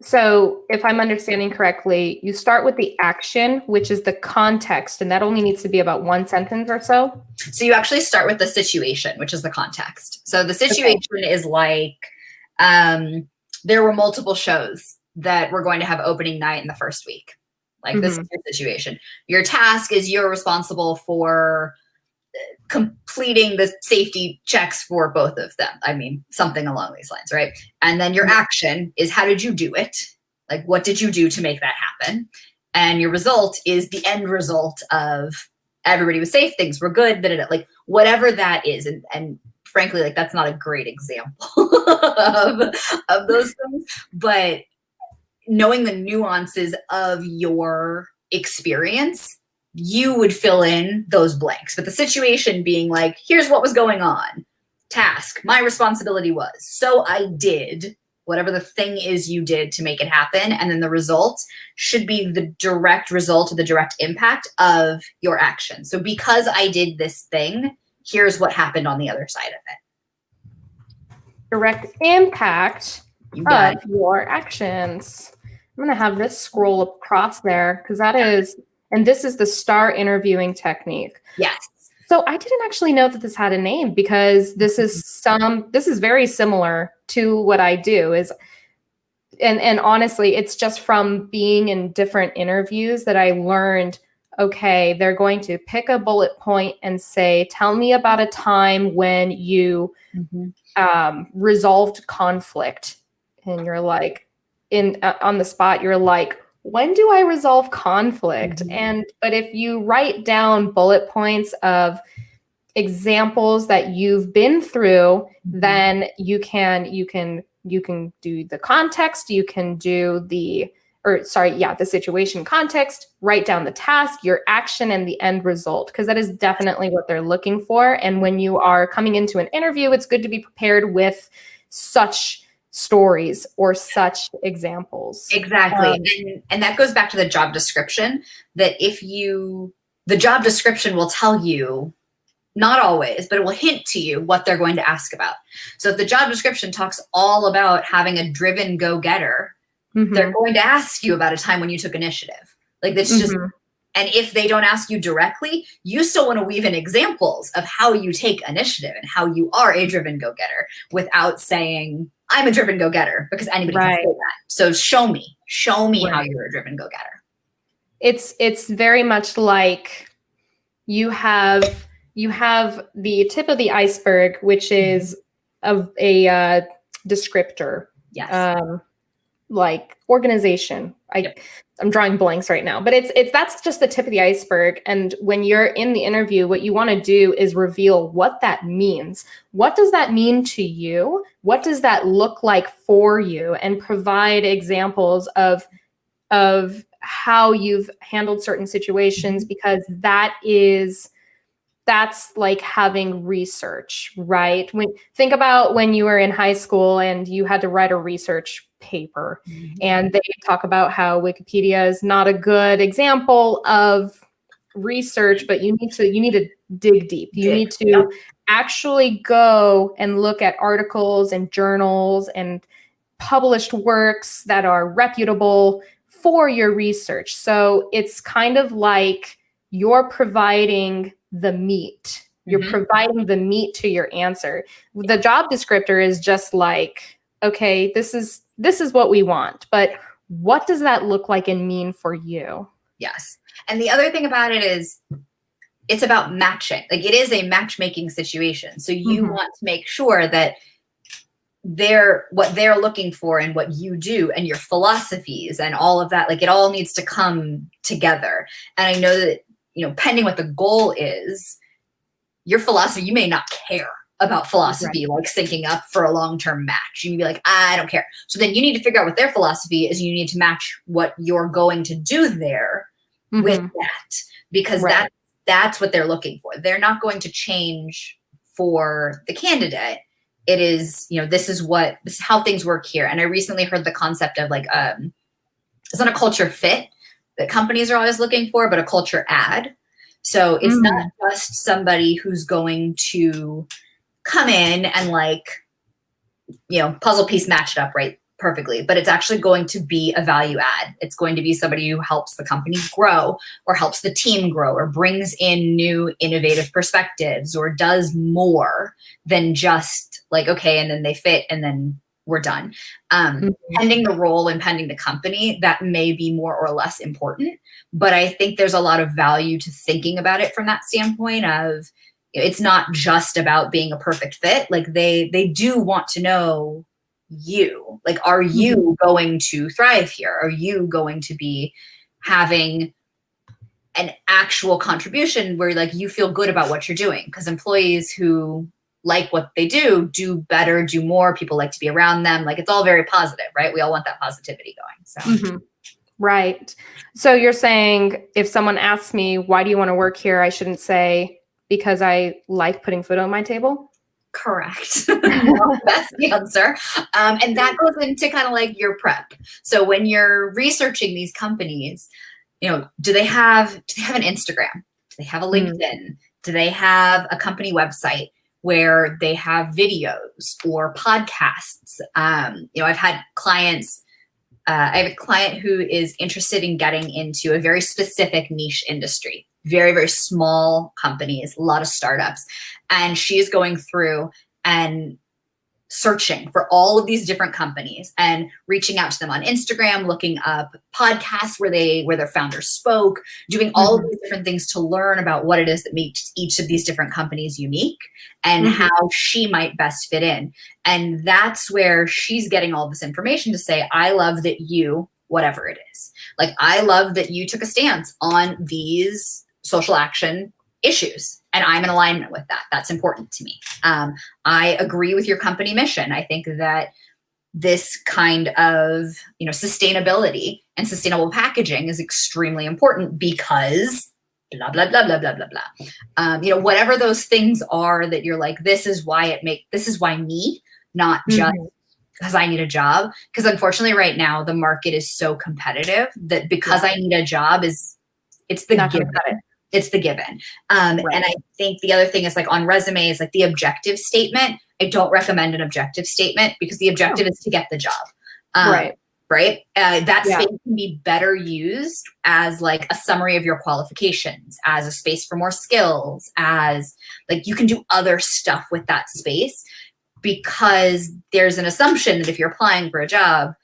So if I'm understanding correctly, you start with the action, which is the context, and that only needs to be about one sentence or so. So you actually start with the situation, which is the context. So the situation is like, there were multiple shows that were going to have opening night in the first week. Like this is your situation. Your task is you're responsible for completing the safety checks for both of them. I mean, something along these lines, right? And then your action is, how did you do it? Like, what did you do to make that happen? And your result is the end result of everybody was safe, things were good, like whatever that is. And frankly, like that's not a great example of those things, but knowing the nuances of your experience, you would fill in those blanks. But the situation being like, here's what was going on. Task, my responsibility was, so I did whatever the thing is you did to make it happen. And then the result should be the direct result or the direct impact of your action. So because I did this thing, here's what happened on the other side of it. Direct impact of your actions. I'm going to have this scroll across there because that is, and this is the STAR interviewing technique. Yes. So I didn't actually know that this had a name, because this is very similar to what I do and honestly, it's just from being in different interviews that I learned, okay, they're going to pick a bullet point and say, tell me about a time when you resolved conflict. And you're like, on the spot, you're like, when do I resolve conflict? But if you write down bullet points of examples that you've been through, then you can do the context, you can do the situation context, write down the task, your action, and the end result, because that is definitely what they're looking for. And when you are coming into an interview, it's good to be prepared with such stories or such examples. Exactly. And that goes back to the job description, that the job description will tell you, not always, but it will hint to you what they're going to ask about. So if the job description talks all about having a driven go-getter, they're going to ask you about a time when you took initiative. Like that's just, and if they don't ask you directly, you still want to weave in examples of how you take initiative and how you are a driven go-getter without saying, I'm a driven go-getter, because anybody can say that. So show me how you're a driven go-getter. It's very much like you have the tip of the iceberg, which is a descriptor. Yes. Like organization. I'm drawing blanks right now, but that's just the tip of the iceberg. And when you're in the interview, what you want to do is reveal what that means. What does that mean to you? What does that look like for you? And provide examples of how you've handled certain situations, because that's like having research, right? Think about when you were in high school and you had to write a research paper, and they talk about how Wikipedia is not a good example of research, but you need to dig deep. You need to Yep. actually go and look at articles and journals and published works that are reputable for your research. So it's kind of like you're providing the meat. You're Mhm. providing the meat to your answer. The job descriptor is just like, okay, this is what we want, but what does that look like and mean for you? Yes. And the other thing about it is it's about matching. Like, it is a matchmaking situation. So you want to make sure that what they're looking for and what you do and your philosophies and all of that, like, it all needs to come together. And I know that, pending what the goal is, your philosophy, you may not care about philosophy, like syncing up for a long-term match. You can be like, I don't care. So then you need to figure out what their philosophy is. You need to match what you're going to do there with that, because that's what they're looking for. They're not going to change for the candidate. It is, this is how things work here. And I recently heard the concept of like, it's not a culture fit that companies are always looking for, but a culture add. So it's not just somebody who's going to come in and like, puzzle piece match it up right perfectly, but it's actually going to be a value add. It's going to be somebody who helps the company grow or helps the team grow or brings in new innovative perspectives or does more than just like, okay, and then they fit and then we're done. Pending the role and pending the company, that may be more or less important, but I think there's a lot of value to thinking about it from that standpoint of, it's not just about being a perfect fit. Like they do want to know you. Like, are you going to thrive here? Are you going to be having an actual contribution where like you feel good about what you're doing? Because employees who like what they do better, do more. People like to be around them. Like, it's all very positive, right? We all want that positivity going. So. Right. So you're saying if someone asks me, why do you want to work here? I shouldn't say because I like putting food on my table? Correct. No, that's the answer. And that goes into kind of like your prep. So when you're researching these companies, do they have an Instagram? Do they have a LinkedIn? Do they have a company website where they have videos or podcasts? I've had clients. I have a client who is interested in getting into a very specific niche industry, very, very small companies, a lot of startups. And she is going through and searching for all of these different companies and reaching out to them on Instagram, looking up podcasts where their founders spoke, doing all of these different things to learn about what it is that makes each of these different companies unique and how she might best fit in. And that's where she's getting all this information to say, I love that you, whatever it is, like, I love that you took a stance on these social action issues, and I'm in alignment with that. That's important to me. I agree with your company mission. I think that this kind of, sustainability and sustainable packaging is extremely important because blah, blah, blah, blah, blah, blah, blah. Whatever those things are that you're like, this is why me, not just because I need a job. Because unfortunately right now the market is so competitive that because I need a job it's the given. It's the given. And I think the other thing is like on resumes, like the objective statement, I don't recommend an objective statement because the objective is to get the job. Right. That space can be better used as like a summary of your qualifications, as a space for more skills, as like you can do other stuff with that space, because there's an assumption that if you're applying for a job,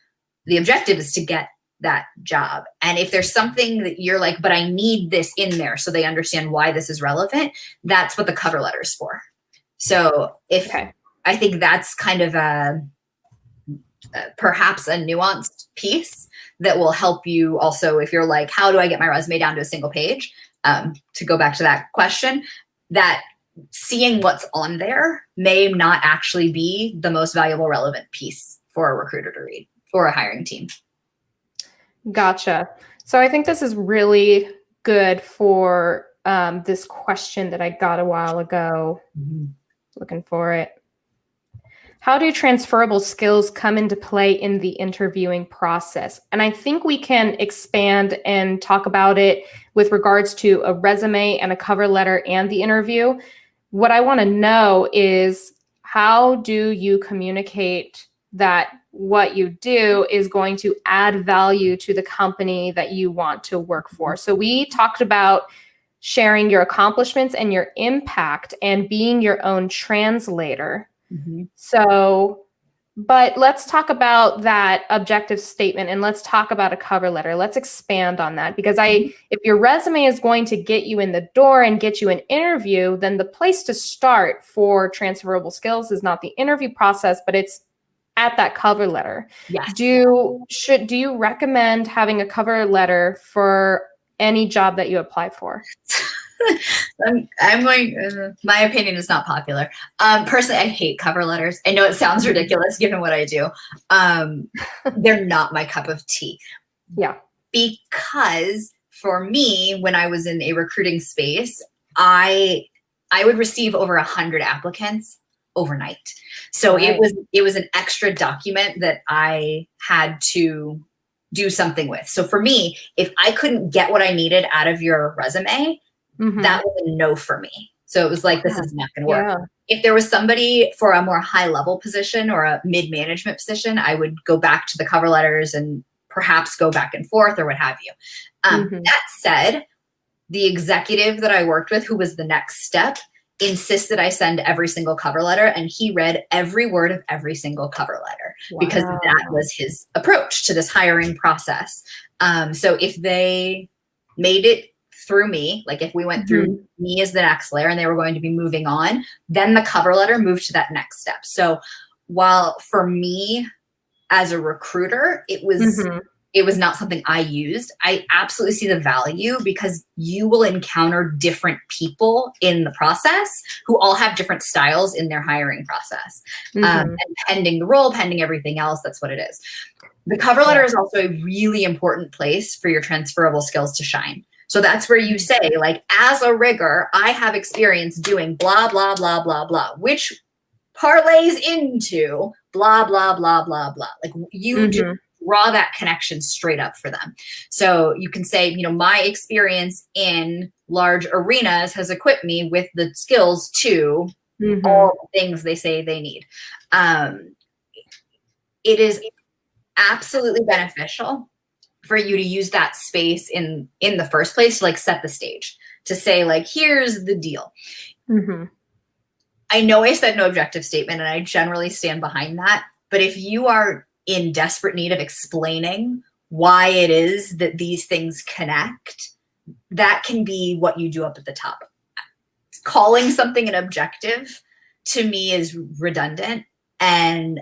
the objective is to get that job. And if there's something that you're like, but I need this in there so they understand why this is relevant, that's what the cover letter is for. So I think that's kind of perhaps a nuanced piece that will help you also if you're like, how do I get my resume down to a single page? To go back to that question, that seeing what's on there may not actually be the most valuable, relevant piece for a recruiter to read for a hiring team. Gotcha. So I think this is really good for this question that I got a while ago. Looking for it. How do transferable skills come into play in the interviewing process? And I think we can expand and talk about it with regards to a resume and a cover letter and the interview. What I want to know is, how do you communicate that what you do is going to add value to the company that you want to work for? So we talked about sharing your accomplishments and your impact and being your own translator. Mm-hmm. So, but let's talk about that objective statement and let's talk about a cover letter. Let's expand on that, because if your resume is going to get you in the door and get you an interview, then the place to start for transferable skills is not the interview process, but it's at that cover letter. Yes. Do you recommend having a cover letter for any job that you apply for? I'm going, my opinion is not popular. Personally, I hate cover letters. I know it sounds ridiculous given what I do. They're not my cup of tea. Yeah. Because for me, when I was in a recruiting space, I would receive over 100 applicants overnight. So Right. it was an extra document that I had to do something with. So for me, if I couldn't get what I needed out of your resume, that was a no for me. So it was like, this is not going to work. Yeah. If there was somebody for a more high level position or a mid-management position, I would go back to the cover letters and perhaps go back and forth or what have you. That said, the executive that I worked with, who was the next step, insisted I send every single cover letter, and he read every word of every single cover letter because that was his approach to this hiring process. So if they made it through me, like if we went through me as the next layer and they were going to be moving on, then the cover letter moved to that next step. So while for me as a recruiter, it was not something I used, I absolutely see the value, because you will encounter different people in the process who all have different styles in their hiring process. And pending the role, pending everything else, that's what it is. The cover letter is also a really important place for your transferable skills to shine. So that's where you say, like, as a rigger, I have experience doing blah, blah, blah, blah, blah, which parlays into blah, blah, blah, blah, blah. Like you just draw that connection straight up for them. So you can say, you know, my experience in large arenas has equipped me with the skills to all the things they say they need. It is absolutely beneficial for you to use that space in the first place to like set the stage, to say like, here's the deal. I know I said no objective statement, and I generally stand behind that. But if you are in desperate need of explaining why it is that these things connect, that can be what you do up at the top. Calling something an objective to me is redundant and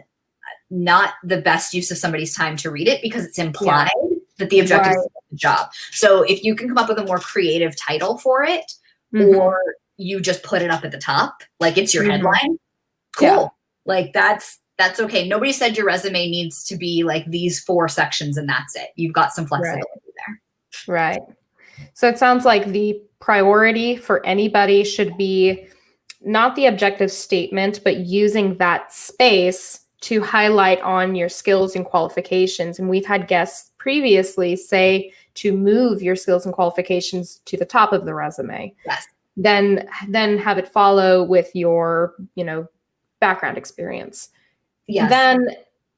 not the best use of somebody's time to read it, because it's implied that the objective is the job. So if you can come up with a more creative title for it, or you just put it up at the top, like it's your headline, cool. Like that's okay. Nobody said your resume needs to be like these 4 sections and that's it. You've got some flexibility there. Right. So it sounds like the priority for anybody should be not the objective statement, but using that space to highlight on your skills and qualifications. And we've had guests previously say to move your skills and qualifications to the top of the resume. Yes. Then have it follow with your, background experience. Yes. Then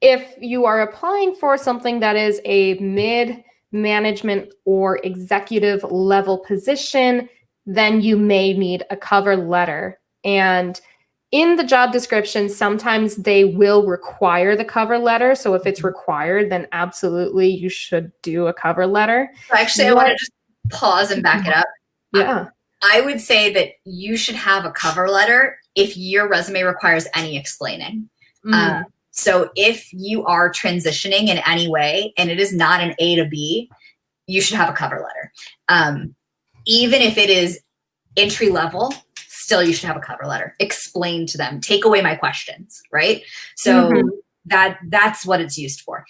if you are applying for something that is a mid-management or executive level position, then you may need a cover letter. And in the job description, sometimes they will require the cover letter. So if it's required, then absolutely you should do a cover letter. Actually, I want to just pause and back it up. Yeah. I would say that you should have a cover letter if your resume requires any explaining. So if you are transitioning in any way and it is not an A to B, you should have a cover letter. Even if it is entry level, still you should have a cover letter. Explain to them, take away my questions, right? So that's what it's used for.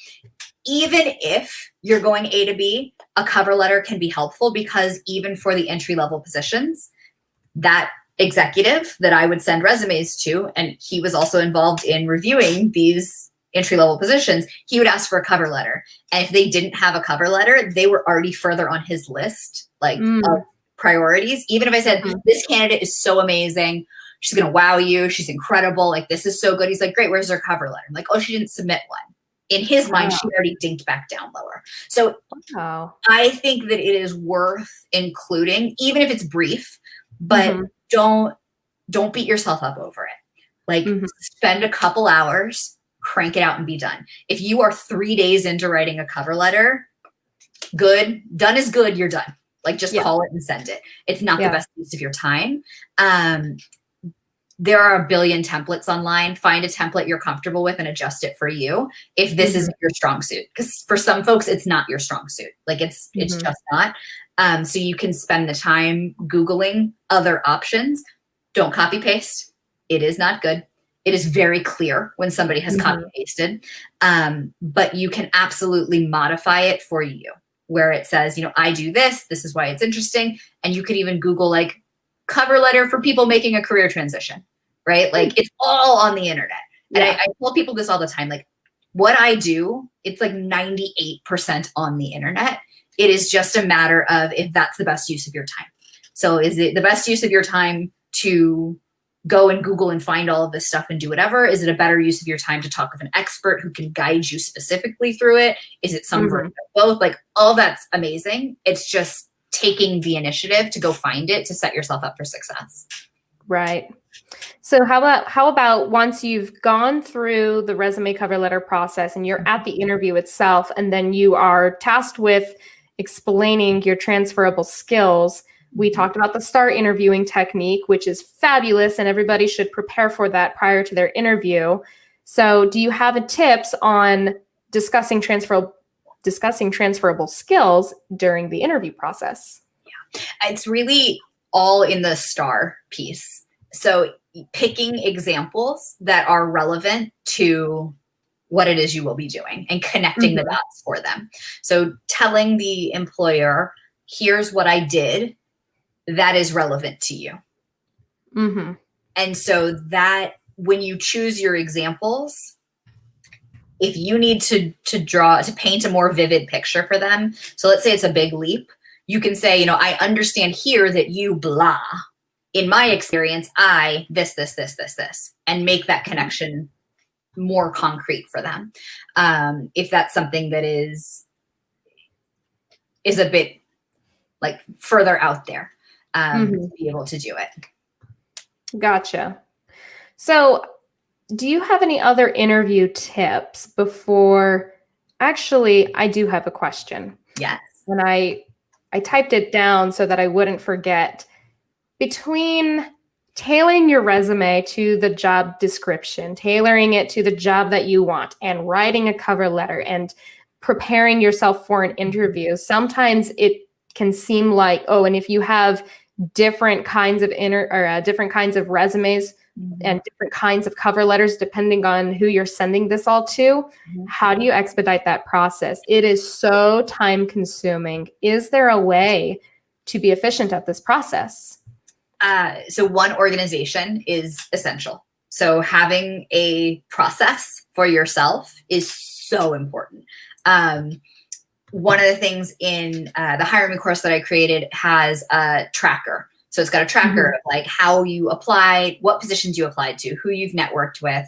Even if you're going A to B, a cover letter can be helpful, because even for the entry level positions, that executive that I would send resumes to, and he was also involved in reviewing these entry-level positions, he would ask for a cover letter. And if they didn't have a cover letter, they were already further on his list, like of priorities. Even if I said, this candidate is so amazing, she's going to wow you, she's incredible, like this is so good. He's like, great, where's her cover letter? I'm like, oh, she didn't submit one. In his mind, she already dinked back down lower. So I think that it is worth including, even if it's brief, but don't beat yourself up over it. Like spend a couple hours, crank it out and be done. If you are 3 days into writing a cover letter, good, done is good, you're done. Like just call it and send it. It's not the best use of your time. There are a billion templates online. Find a template you're comfortable with and adjust it for you if this isn't your strong suit. Because for some folks, it's not your strong suit. Like it's just not. So you can spend the time Googling other options. Don't copy paste. It is not good. It is very clear when somebody has copy pasted. But you can absolutely modify it for you, where it says, I do this. This is why it's interesting. And you could even Google like cover letter for people making a career transition, right? Like it's all on the internet. And I tell people this all the time, like what I do, it's like 98% on the internet. It is just a matter of if that's the best use of your time. So is it the best use of your time to go and Google and find all of this stuff and do whatever? Is it a better use of your time to talk with an expert who can guide you specifically through it? Is it some version of both? Like all that's amazing. It's just taking the initiative to go find it to set yourself up for success. Right. So how about once you've gone through the resume cover letter process and you're at the interview itself, and then you are tasked with explaining your transferable skills? We talked about the STAR interviewing technique, which is fabulous, and everybody should prepare for that prior to their interview. So do you have a tips on discussing transferable skills during the interview process? Yeah, it's really all in the STAR piece. So picking examples that are relevant to what it is you will be doing and connecting the dots for them. So telling the employer, here's what I did that is relevant to you. And so that when you choose your examples, if you need to paint a more vivid picture for them. So let's say it's a big leap. You can say, I understand here that you blah. In my experience, I this, and make that connection more concrete for them. If that's something that is a bit like further out there, to be able to do it. Gotcha. So do you have any other interview tips before? Actually, I do have a question. Yes. And I typed it down so that I wouldn't forget. Between tailoring your resume to the job description, tailoring it to the job that you want, and writing a cover letter and preparing yourself for an interview, sometimes it can seem like, and if you have different kinds of different kinds of resumes and different kinds of cover letters, depending on who you're sending this all to, how do you expedite that process? It is so time consuming. Is there a way to be efficient at this process? So one organization is essential. So having a process for yourself is so important. One of the things in the hiring course that I created has a tracker. So it's got a tracker of like how you applied, what positions you applied to, who you've networked with,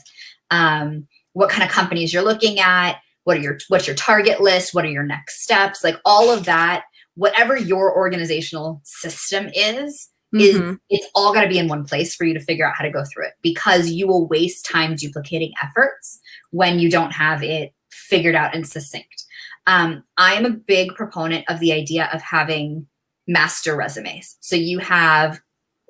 what kind of companies you're looking at, what's your target list, what are your next steps, like all of that, whatever your organizational system is it's all got to be in one place for you to figure out how to go through it, because you will waste time duplicating efforts when you don't have it figured out and succinct. I'm a big proponent of the idea of having master resumes. So you have,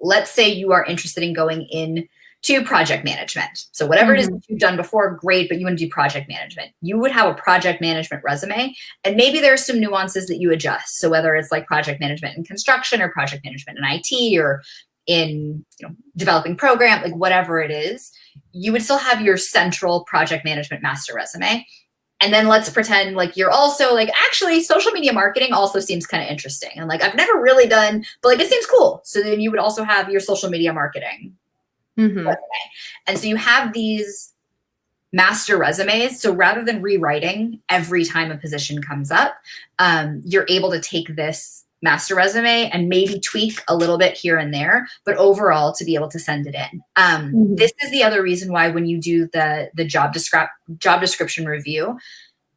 let's say you are interested in going into project management. So whatever it is that you've done before, great, but you want to do project management. You would have a project management resume, and maybe there's some nuances that you adjust. So whether it's like project management in construction or project management in IT or in developing program, like whatever it is, you would still have your central project management master resume. And then let's pretend like you're also like, actually social media marketing also seems kind of interesting. And like, I've never really done, but like, it seems cool. So then you would also have your social media marketing resume. And so you have these master resumes. So rather than rewriting every time a position comes up, you're able to take this master resume and maybe tweak a little bit here and there, but overall to be able to send it in. This is the other reason why when you do the job description review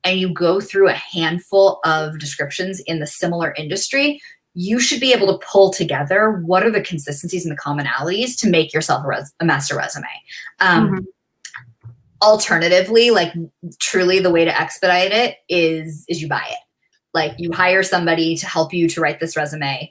and you go through a handful of descriptions in the similar industry, you should be able to pull together what are the consistencies and the commonalities to make yourself a master resume. Alternatively, like truly the way to expedite it is you buy it. Like you hire somebody to help you to write this resume,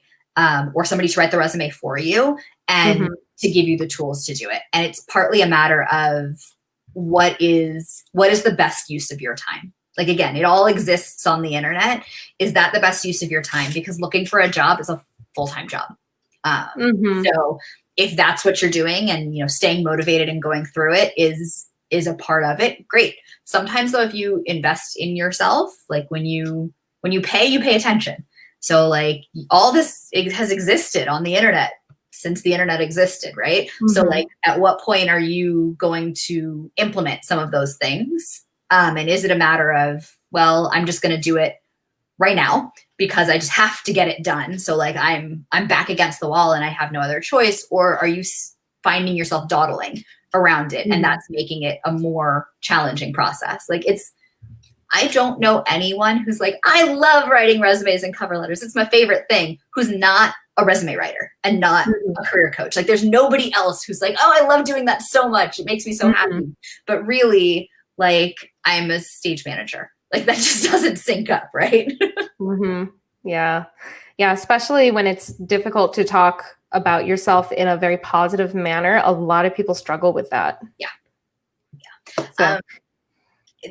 or somebody to write the resume for you and to give you the tools to do it. And it's partly a matter of what is the best use of your time. Like, again, it all exists on the internet. Is that the best use of your time? Because looking for a job is a full-time job. So if that's what you're doing and, you know, staying motivated and going through it is a part of it, great. Sometimes though, if you invest in yourself, like when you pay attention. So like all this has existed on the internet since the internet existed, right? So like at what point are you going to implement some of those things? And is it a matter of, well, I'm just going to do it right now because I just have to get it done. So like I'm back against the wall and I have no other choice. Or are you finding yourself dawdling around it? And that's making it a more challenging process. Like I don't know anyone who's like, I love writing resumes and cover letters. It's my favorite thing, who's not a resume writer and not a career coach. Like there's nobody else who's like, oh, I love doing that so much. It makes me so happy. But really, like I'm a stage manager. Like that just doesn't sync up, right? Yeah. Yeah. Especially when it's difficult to talk about yourself in a very positive manner. A lot of people struggle with that. Yeah. So.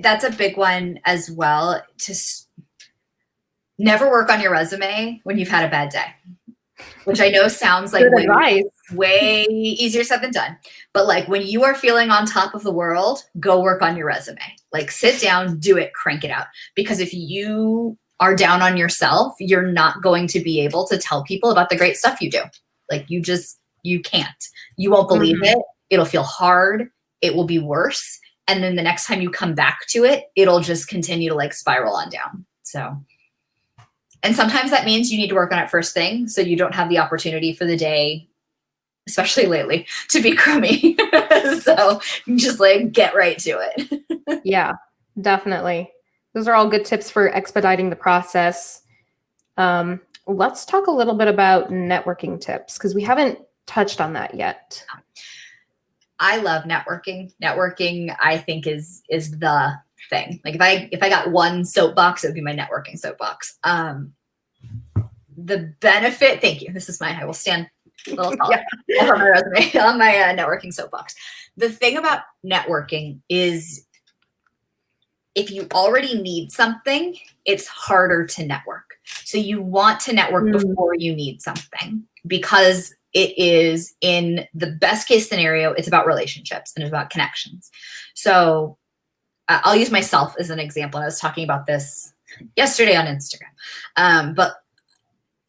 That's a big one as well. To never work on your resume when you've had a bad day, which I know sounds like way easier said than done. But like when you are feeling on top of the world, go work on your resume. Like sit down, do it, crank it out. Because if you are down on yourself, you're not going to be able to tell people about the great stuff you do. Like you can't. You won't believe it. It'll feel hard. It will be worse. And then the next time you come back to it, it'll just continue to like spiral on down. So, and sometimes that means you need to work on it first thing. So you don't have the opportunity for the day, especially lately, to be crummy. So you just like get right to it. Yeah, definitely. Those are all good tips for expediting the process. Let's talk a little bit about networking tips because we haven't touched on that yet. I love networking. Networking, I think, is the thing. Like if I got one soapbox, it would be my networking soapbox. The benefit, thank you. This is mine. I will stand a little taller on my resume, on my networking soapbox. The thing about networking is if you already need something, it's harder to network. So you want to network before you need something because it is, in the best case scenario, it's about relationships and it's about connections. So I'll use myself as an example. I was talking about this yesterday on Instagram. But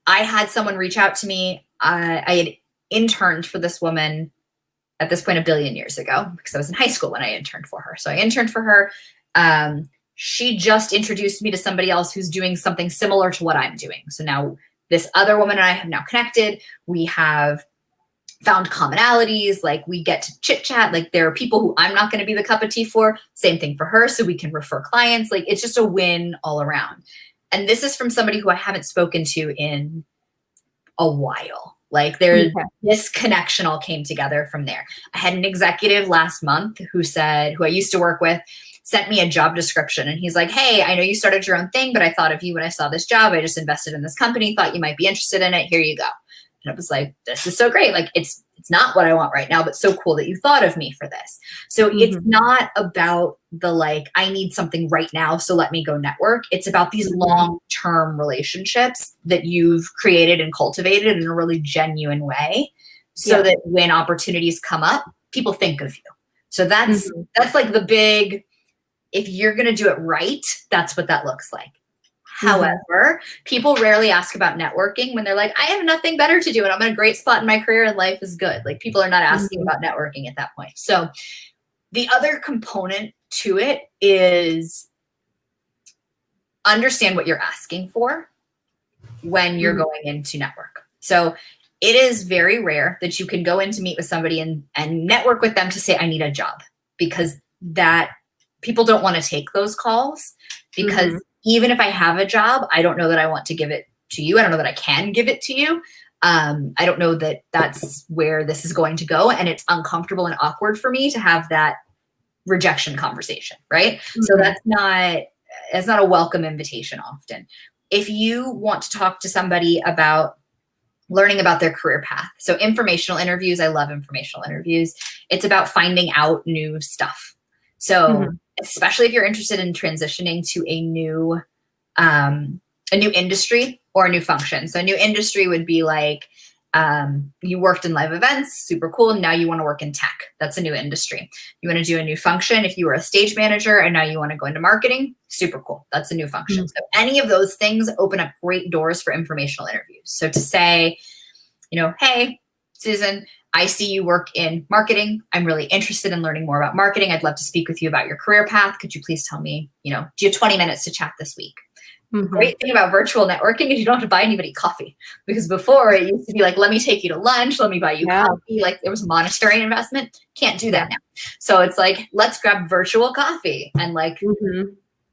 I had someone reach out to me. I had interned for this woman at this point 1 billion years ago because I was in high school when I interned for her. So I interned for her. She just introduced me to somebody else who's doing something similar to what I'm doing. So now this other woman and I have now connected. We have found commonalities. Like we get to chit chat. Like there are people who I'm not going to be the cup of tea for. Same thing for her. So we can refer clients. Like it's just a win all around. And this is from somebody who I haven't spoken to in a while. Like this connection all came together from there. I had an executive last month who I used to work with, sent me a job description. And he's like, hey, I know you started your own thing, but I thought of you when I saw this job. I just invested in this company, thought you might be interested in it. Here you go. And it was like, this is so great. Like it's not what I want right now, but so cool that you thought of me for this. So it's not about the like, I need something right now, so let me go network. It's about these long-term relationships that you've created and cultivated in a really genuine way so that when opportunities come up, people think of you. So that's like the big if you're going to do it right, that's what that looks like. However, people rarely ask about networking when they're like, I have nothing better to do and I'm in a great spot in my career and life is good. Like people are not asking about networking at that point. So the other component to it is understand what you're asking for when you're going in to network. So it is very rare that you can go in to meet with somebody and network with them to say, I need a job, because that people don't want to take those calls, because even if I have a job, I don't know that I want to give it to you. I don't know that I can give it to you. I don't know that that's where this is going to go. And it's uncomfortable and awkward for me to have that rejection conversation, right? So that's not a welcome invitation often. If you want to talk to somebody about learning about their career path, so informational interviews, I love informational interviews. It's about finding out new stuff. So especially if you're interested in transitioning to a new industry or a new function. So a new industry would be like, you worked in live events, super cool. Now you want to work in tech. That's a new industry. You want to do a new function. If you were a stage manager and now you want to go into marketing, super cool. That's a new function. So any of those things open up great doors for informational interviews. So to say, hey, Susan, I see you work in marketing. I'm really interested in learning more about marketing. I'd love to speak with you about your career path. Could you please tell me, do you have 20 minutes to chat this week? Great thing about virtual networking is you don't have to buy anybody coffee, because before it used to be like, let me take you to lunch. Let me buy you coffee. Like there was a monetary investment. Can't do that now. So it's like, let's grab virtual coffee and like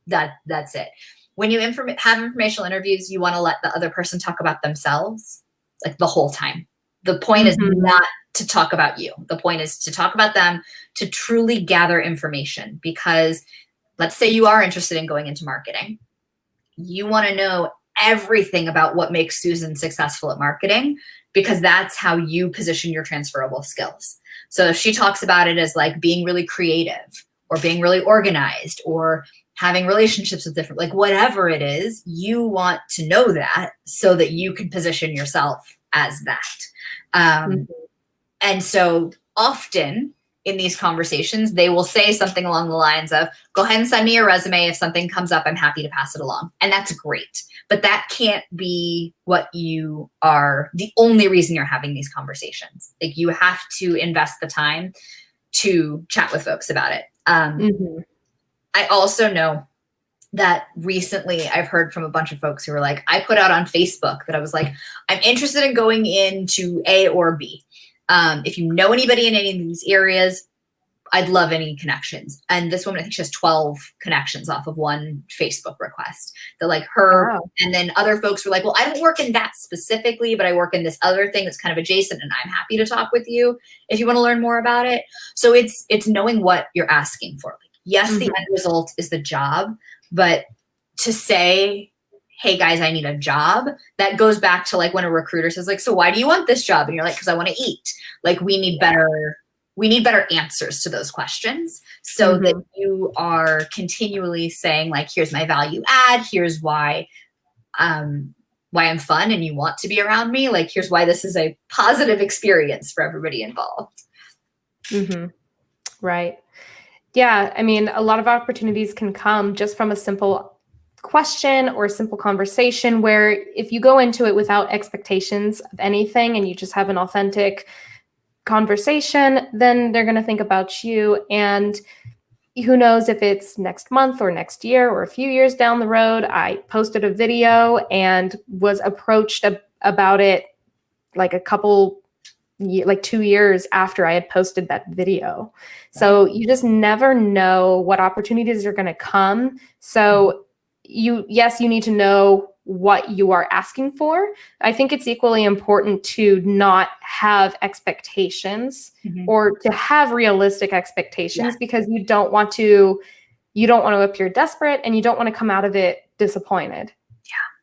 that's it. When you have informational interviews, you want to let the other person talk about themselves like the whole time. The point is not to talk about you. The point is to talk about them, to truly gather information, because let's say you are interested in going into marketing. You want to know everything about what makes Susan successful at marketing, because that's how you position your transferable skills. So if she talks about it as like being really creative or being really organized or having relationships with different, like whatever it is, you want to know that so that you can position yourself as that. And so often in these conversations, they will say something along the lines of, go ahead and send me your resume. If something comes up, I'm happy to pass it along. And that's great. But that can't be what you are, the only reason you're having these conversations. Like you have to invest the time to chat with folks about it. I also know that recently I've heard from a bunch of folks who were like, I put out on Facebook that I was like, I'm interested in going into A or B. If you know anybody in any of these areas, I'd love any connections. And this woman, I think she has 12 connections off of one Facebook request that like her. Wow. And then other folks were like, well, I don't work in that specifically, but I work in this other thing that's kind of adjacent, and I'm happy to talk with you if you want to learn more about it. So it's knowing what you're asking for. Like, yes, the end result is the job, but to say, hey guys, I need a job, that goes back to like when a recruiter says like, so why do you want this job? And you're like, because I want to eat. Like we need better answers to those questions, so that you are continually saying like, here's my value add. Here's why I'm fun and you want to be around me. Like, here's why this is a positive experience for everybody involved. Right. Yeah. I mean, a lot of opportunities can come just from a simple question or a simple conversation, where if you go into it without expectations of anything and you just have an authentic conversation, then they're going to think about you. And who knows if it's next month or next year or a few years down the road. I posted a video and was approached about it like 2 years after I had posted that video. So you just never know what opportunities are going to come. So you need to know what you are asking for. I think it's equally important to not have expectations or to have realistic expectations, because you don't want to appear desperate and you don't want to come out of it disappointed.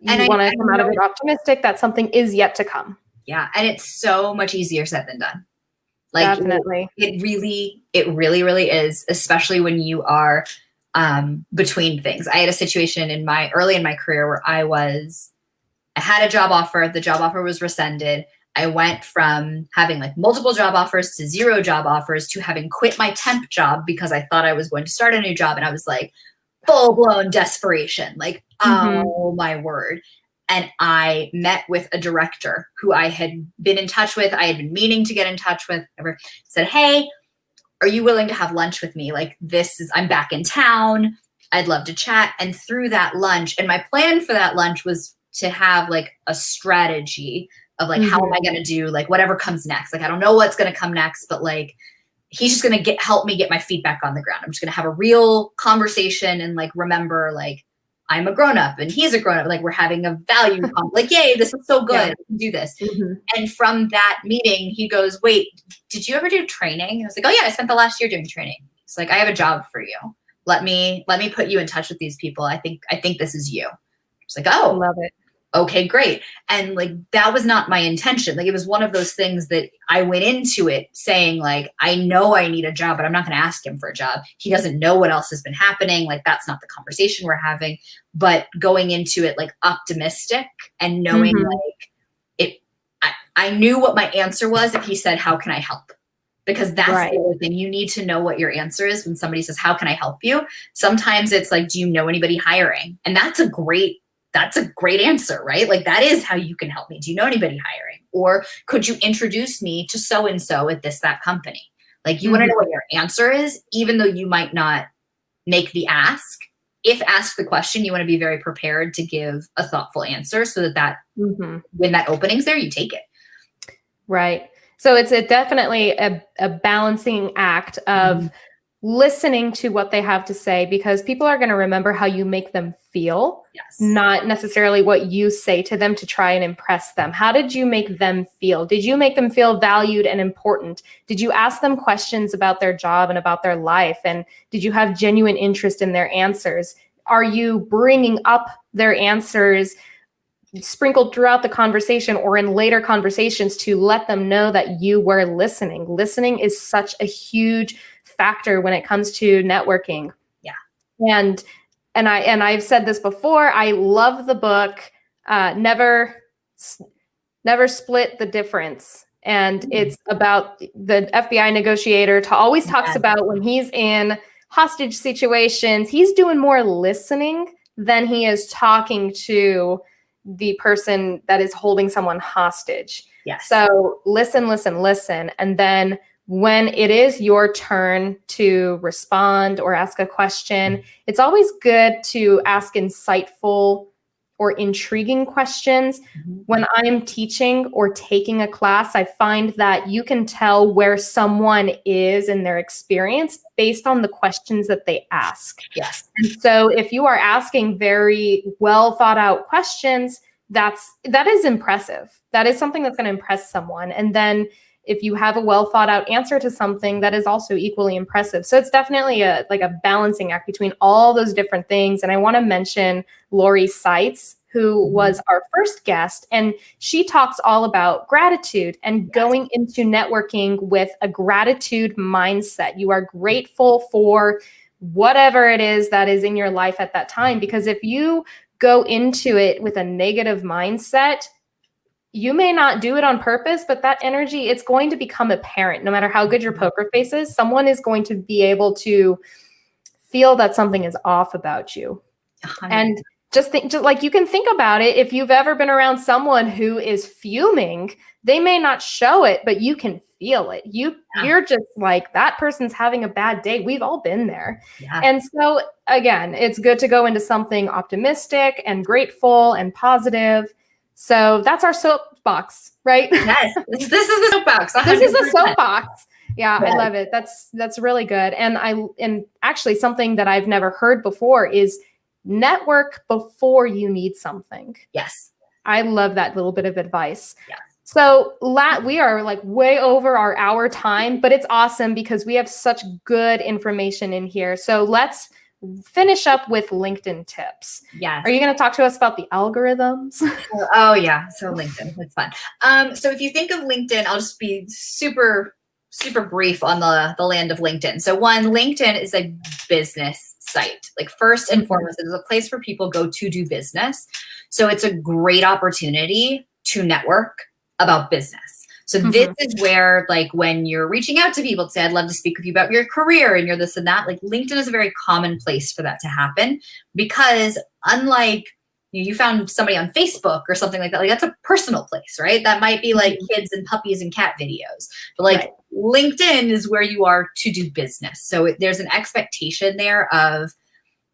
Yeah. You want to come out of it optimistic that something is yet to come. Yeah. And it's so much easier said than done. Like definitely. It really is, especially when you are between things. I had a situation early in my career where I had a job offer. The job offer was rescinded. I went from having like multiple job offers to 0 job offers to having quit my temp job because I thought I was going to start a new job. And I was like, full blown desperation. Like, Mhm. oh my word. And I met with a director who I had been in touch with. I had been meaning to get in touch with. Said, hey, are you willing to have lunch with me? Like, I'm back in town. I'd love to chat. And through that lunch, and my plan for that lunch was to have like a strategy of like, how am I going to do like whatever comes next? Like, I don't know what's going to come next, but like, he's just going to help me get my feet back on the ground. I'm just going to have a real conversation and like, remember, like, I'm a grown-up and he's a grown-up. Like, we're having a value, like, yay, this is so good. Yeah. We can do this. Mm-hmm. And from that meeting, he goes, wait, did you ever do training? And I was like, oh yeah, I spent the last year doing training. It's like, I have a job for you. Let me put you in touch with these people. I think this is you. It's like, oh, Love it. Okay, great. And like, that was not my intention. Like, it was one of those things that I went into it saying like, I know I need a job, but I'm not going to ask him for a job. He doesn't know what else has been happening. Like, that's not the conversation we're having, but going into it like optimistic and knowing like it, I knew what my answer was if he said, how can I help? Because that's the other thing. You need to know what your answer is when somebody says, how can I help you? Sometimes it's like, do you know anybody hiring? And that's a great answer, right? Like, that is how you can help me. Do you know anybody hiring? Or could you introduce me to so-and-so at that company? Like, you want to know what your answer is, even though you might not make the ask. If asked the question, you want to be very prepared to give a thoughtful answer so that when that opening's there, you take it. Right. So it's definitely a balancing act of listening to what they have to say, because people are going to remember how you make them feel, not necessarily what you say to them to try and impress them. How did you make them feel? Did you make them feel valued and important? Did you ask them questions about their job and about their life? And did you have genuine interest in their answers? Are you bringing up their answers sprinkled throughout the conversation or in later conversations to let them know that you were listening? Listening is such a huge factor when it comes to networking. Yeah. And I've said this before, I love the book, Never Split the Difference. And it's about the FBI negotiator always talks about when he's in hostage situations, he's doing more listening than he is talking to the person that is holding someone hostage. Yes. So listen. And then when it is your turn to respond or ask a question, it's always good to ask insightful or intriguing questions. When I'm teaching or taking a class, I find that you can tell where someone is in their experience based on the questions that they ask. Yes. And so if you are asking very well thought out questions, that is impressive. That is something that's going to impress someone. And then if you have a well thought out answer to something, that is also equally impressive. So it's definitely a balancing act between all those different things. And I want to mention Lori Seitz, who was our first guest, and she talks all about gratitude and going into networking with a gratitude mindset. You are grateful for whatever it is that is in your life at that time, because if you go into it with a negative mindset, you may not do it on purpose, but that energy, it's going to become apparent. No matter how good your poker face is, someone is going to be able to feel that something is off about you. 100%. And just like, you can think about it. If you've ever been around someone who is fuming, they may not show it, but you can feel it. You're just like, that person's having a bad day. We've all been there. Yeah. And so again, it's good to go into something optimistic and grateful and positive. So that's our soapbox, right? Yes, this is the soapbox. 100%. This is the soapbox. Yeah, I love it. That's really good. And actually something that I've never heard before is network before you need something. Yes. I love that little bit of advice. Yeah. So we are like way over our hour time, but it's awesome because we have such good information in here. So let's finish up with LinkedIn tips. Yes. Are you going to talk to us about the algorithms? Oh yeah. So LinkedIn, it's fun. So if you think of LinkedIn, I'll just be super brief on the land of LinkedIn. So one, LinkedIn is a business site. Like, first and foremost, it is a place where people go to do business. So it's a great opportunity to network about business. So this is where, like, when you're reaching out to people to say, I'd love to speak with you about your career and you're this and that, like LinkedIn is a very common place for that to happen, because unlike you found somebody on Facebook or something like that, like that's a personal place, right? That might be like kids and puppies and cat videos, but like LinkedIn is where you are to do business. So there's an expectation there of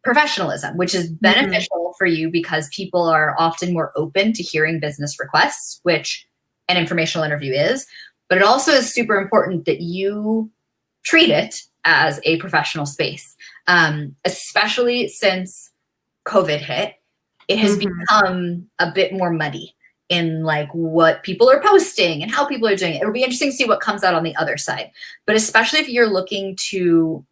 professionalism, which is beneficial for you because people are often more open to hearing business requests, which an informational interview is. But it also is super important that you treat it as a professional space, especially since COVID hit. It has become a bit more muddy in like what people are posting and how people are doing it. It'll be interesting to see what comes out on the other side. But especially if you're looking to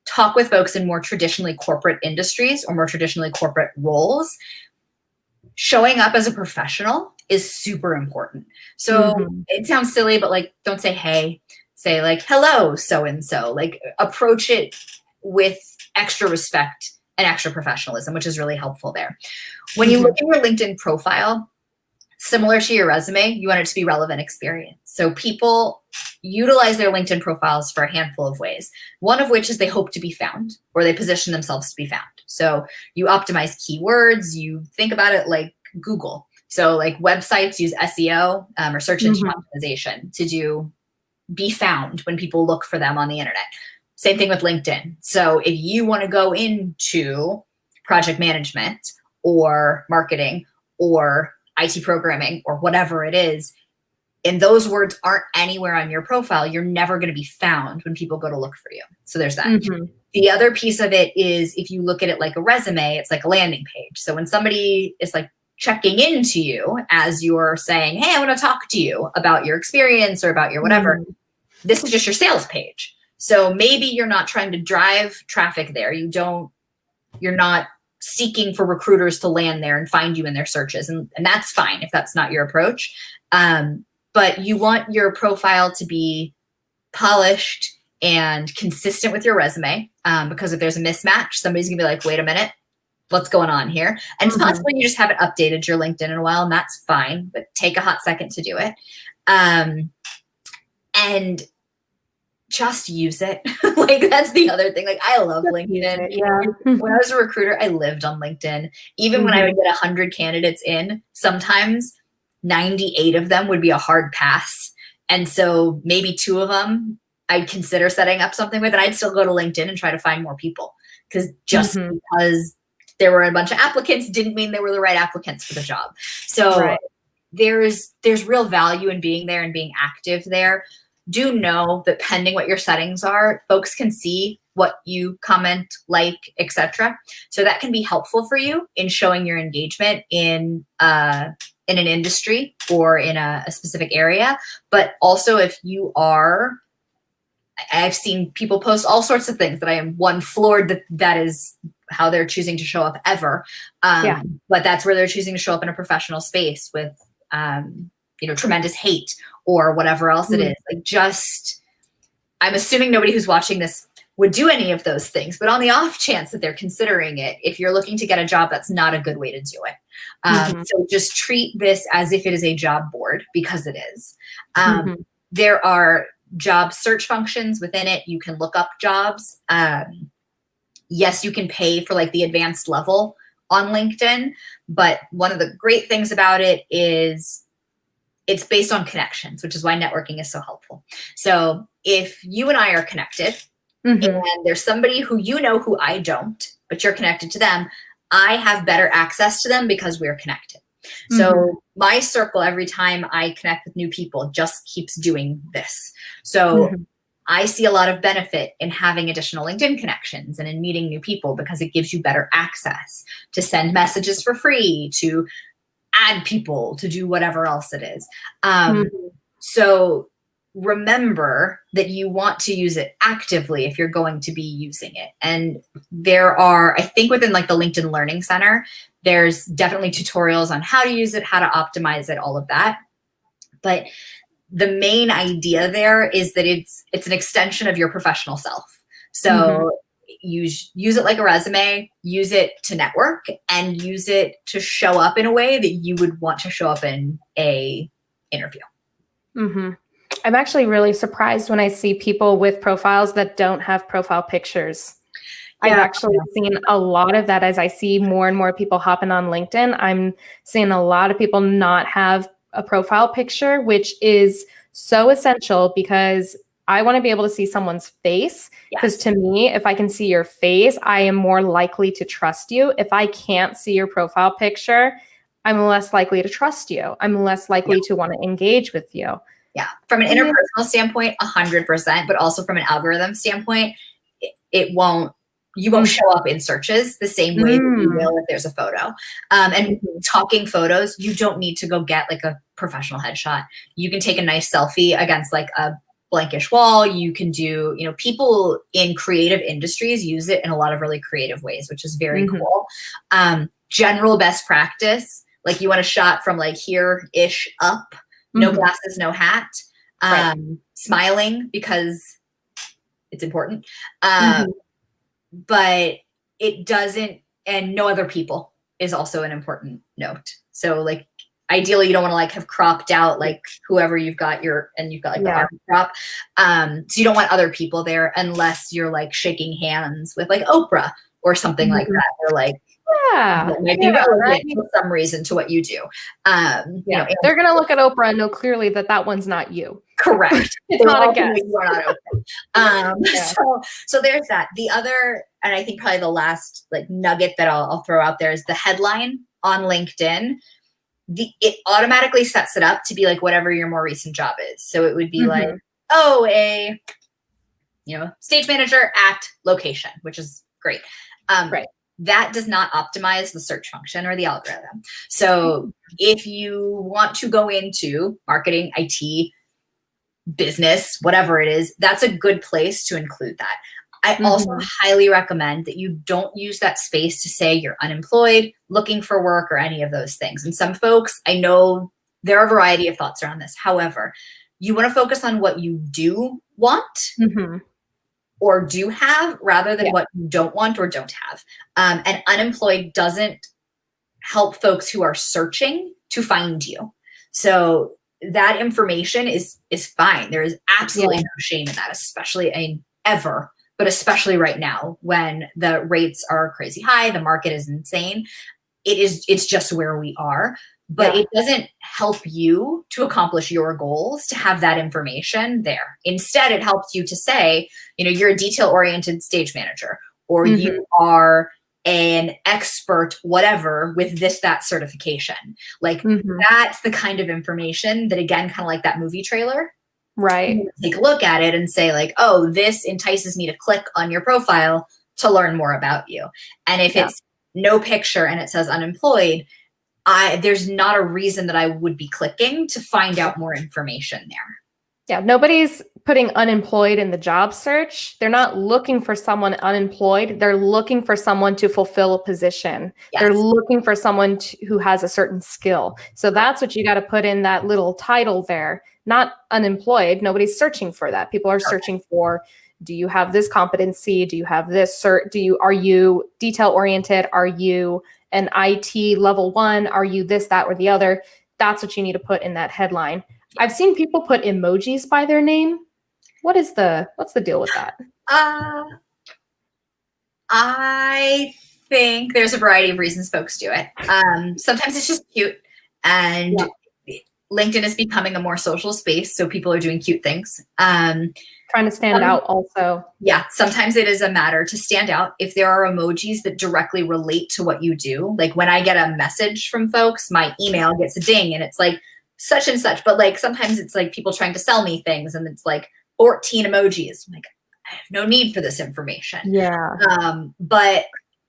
talk with folks in more traditionally corporate industries or more traditionally corporate roles, showing up as a professional is super important. So it sounds silly, but like, don't say, hey, say like, hello, so-and-so, like approach it with extra respect and extra professionalism, which is really helpful there. When you look at your LinkedIn profile, similar to your resume, you want it to be relevant experience. So people utilize their LinkedIn profiles for a handful of ways. One of which is they hope to be found, or they position themselves to be found. So you optimize keywords, you think about it like Google. So like websites use SEO or search engine optimization to be found when people look for them on the internet. Same thing with LinkedIn. So if you want to go into project management or marketing or IT programming or whatever it is, and those words aren't anywhere on your profile, you're never going to be found when people go to look for you. So there's that. The other piece of it is if you look at it like a resume, it's like a landing page. So when somebody is like checking into you as you're saying, hey, I want to talk to you about your experience or about your whatever, this is just your sales page. So maybe you're not trying to drive traffic there. You're not seeking for recruiters to land there and find you in their searches. And that's fine if that's not your approach. But you want your profile to be polished and consistent with your resume, because if there's a mismatch, somebody's gonna be like, wait a minute, what's going on here? And it's possible you just haven't updated your LinkedIn in a while, and that's fine, but take a hot second to do it. And just use it. Like that's the other thing. Like I love LinkedIn. When I was a recruiter, I lived on LinkedIn. Even when I would get 100 candidates in, sometimes 98 of them would be a hard pass. And so maybe 2 of them I'd consider setting up something with, and I'd still go to LinkedIn and try to find more people. Because because there were a bunch of applicants didn't mean they were the right applicants for the job. So there's real value in being there and being active there. Do know that pending what your settings are, folks can see what you comment, like, etc. So that can be helpful for you in showing your engagement in an industry or in a specific area. But also if you are, I've seen people post all sorts of things that I am floored that is how they're choosing to show up ever. But that's where they're choosing to show up in a professional space with, tremendous hate or whatever else it is. Like I'm assuming nobody who's watching this would do any of those things, but on the off chance that they're considering it, if you're looking to get a job, that's not a good way to do it. So just treat this as if it is a job board, because it is. There are job search functions within it. You can look up jobs. Yes, you can pay for like the advanced level on LinkedIn, but one of the great things about it is it's based on connections, which is why networking is so helpful. So if you and I are connected and there's somebody who who I don't, but you're connected to them, I have better access to them because we're connected. So my circle, every time I connect with new people, just keeps doing this. So I see a lot of benefit in having additional LinkedIn connections and in meeting new people, because it gives you better access to send messages for free, to add people, to do whatever else it is. So remember that you want to use it actively if you're going to be using it. And there are, I think within like the LinkedIn Learning Center, there's definitely tutorials on how to use it, how to optimize it, all of that. But the main idea there is that it's an extension of your professional self. So use it like a resume, use it to network, and use it to show up in a way that you would want to show up in a interview. I'm actually really surprised when I see people with profiles that don't have profile pictures. I've actually seen a lot of that as I see more and more people hopping on LinkedIn. I'm seeing a lot of people not have a profile picture, which is so essential because I want to be able to see someone's face. Because to me, if I can see your face, I am more likely to trust you. If I can't see your profile picture, I'm less likely to trust you. I'm less likely to want to engage with you. Yeah. From an interpersonal standpoint, 100%, but also from an algorithm standpoint, you won't show up in searches the same way that you will if there's a photo. And talking photos, you don't need to go get like a professional headshot. You can take a nice selfie against like a blankish wall. You can do, people in creative industries use it in a lot of really creative ways, which is very cool. General best practice, like you want a shot from like here-ish up, no glasses, no hat, smiling because it's important. But it doesn't, and no other people is also an important note. So like, ideally you don't want to like have cropped out like whoever you've got the arm crop. So you don't want other people there unless you're like shaking hands with like Oprah or something like that. Or like, that might be relevant for some reason to what you do. They're going to look at Oprah and know clearly that one's not you. Correct. It's not a guess. So there's that. The other, and I think probably the last like nugget that I'll throw out there is the headline on LinkedIn. It automatically sets it up to be like whatever your more recent job is. So it would be like, a stage manager at location, which is great. That does not optimize the search function or the algorithm. So if you want to go into marketing, IT, business, whatever it is, that's a good place to include that. I also highly recommend that you don't use that space to say you're unemployed, looking for work, or any of those things. And some folks, I know there are a variety of thoughts around this. However, you want to focus on what you do want or do have rather than what you don't want or don't have. And unemployed doesn't help folks who are searching to find you. So that information is fine. There is absolutely no shame in that, especially but especially right now when the rates are crazy high, the market is insane. It's just where we are, but it doesn't help you to accomplish your goals to have that information there. Instead, it helps you to say, you're a detail-oriented stage manager, or you are an expert, whatever, with that certification. Like that's the kind of information that, again, kind of like that movie trailer. Right. Take a look at it and say like, oh, this entices me to click on your profile to learn more about you. And if it's no picture and it says unemployed, there's not a reason that I would be clicking to find out more information there. Yeah, nobody's putting unemployed in the job search. They're not looking for someone unemployed. They're looking for someone to fulfill a position. They're looking for someone who has a certain skill. So that's what you got to put in that little title there. Not unemployed. Nobody's searching for that. People are searching for, do you have this competency? Do you have this cert? Are you detail oriented? Are you an IT level 1? Are you this, that, or the other? That's what you need to put in that headline. I've seen people put emojis by their name. What's the deal with that? I think there's a variety of reasons folks do it. Sometimes it's just cute, and LinkedIn is becoming a more social space, so people are doing cute things. Trying to stand out also. Yeah, sometimes it is a matter to stand out. If there are emojis that directly relate to what you do, like when I get a message from folks, my email gets a ding and it's like such and such, but like sometimes it's like people trying to sell me things and it's like 14 emojis. I'm like, I have no need for this information. But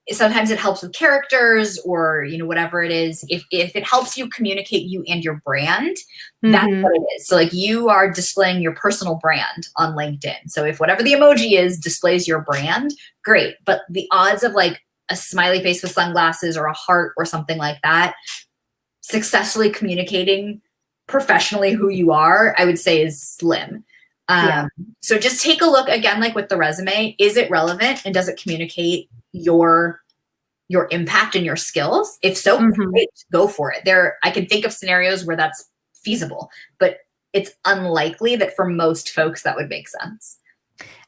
sometimes it helps with characters or, whatever it is. If it helps you communicate you and your brand, that's what it is. So like you are displaying your personal brand on LinkedIn. So if whatever the emoji is displays your brand, great. But the odds of like a smiley face with sunglasses or a heart or something like that, successfully communicating professionally who you are, I would say is slim. So just take a look again, like with the resume, is it relevant and does it communicate your impact and your skills? If so, great, go for it. I can think of scenarios where that's feasible, but it's unlikely that for most folks that would make sense.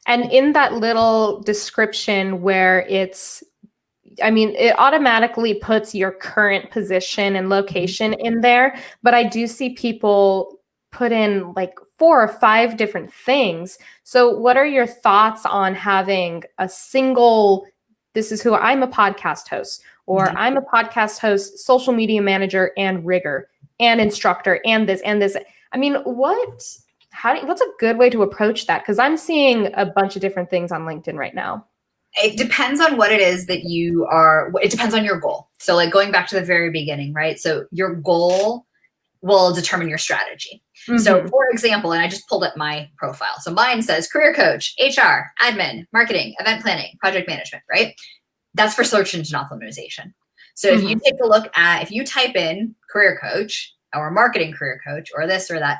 And in that little description where it automatically puts your current position and location in there, but I do see people put in like 4 or 5 different things. So what are your thoughts on having a single, this is who I'm a podcast host, or I'm a podcast host, social media manager, and rigger, and instructor, and this, and this. I mean, what's a good way to approach that? Because I'm seeing a bunch of different things on LinkedIn right now. It depends on what it is that you are, it depends on your goal. So like going back to the very beginning, right? So your goal will determine your strategy. So for example, and I just pulled up my profile. So mine says career coach, HR, admin, marketing, event planning, project management, right? That's for search engine optimization. So if you take a look at, if you type in career coach or marketing career coach or this or that,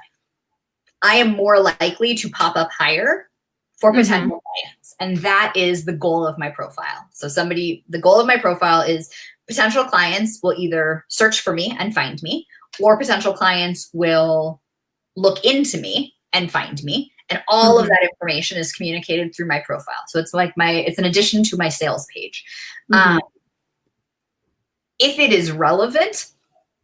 I am more likely to pop up higher for potential clients. And that is the goal of my profile. So the goal of my profile is potential clients will either search for me and find me, or potential clients will look into me and find me. And all of that information is communicated through my profile. So it's like it's an addition to my sales page. If it is relevant,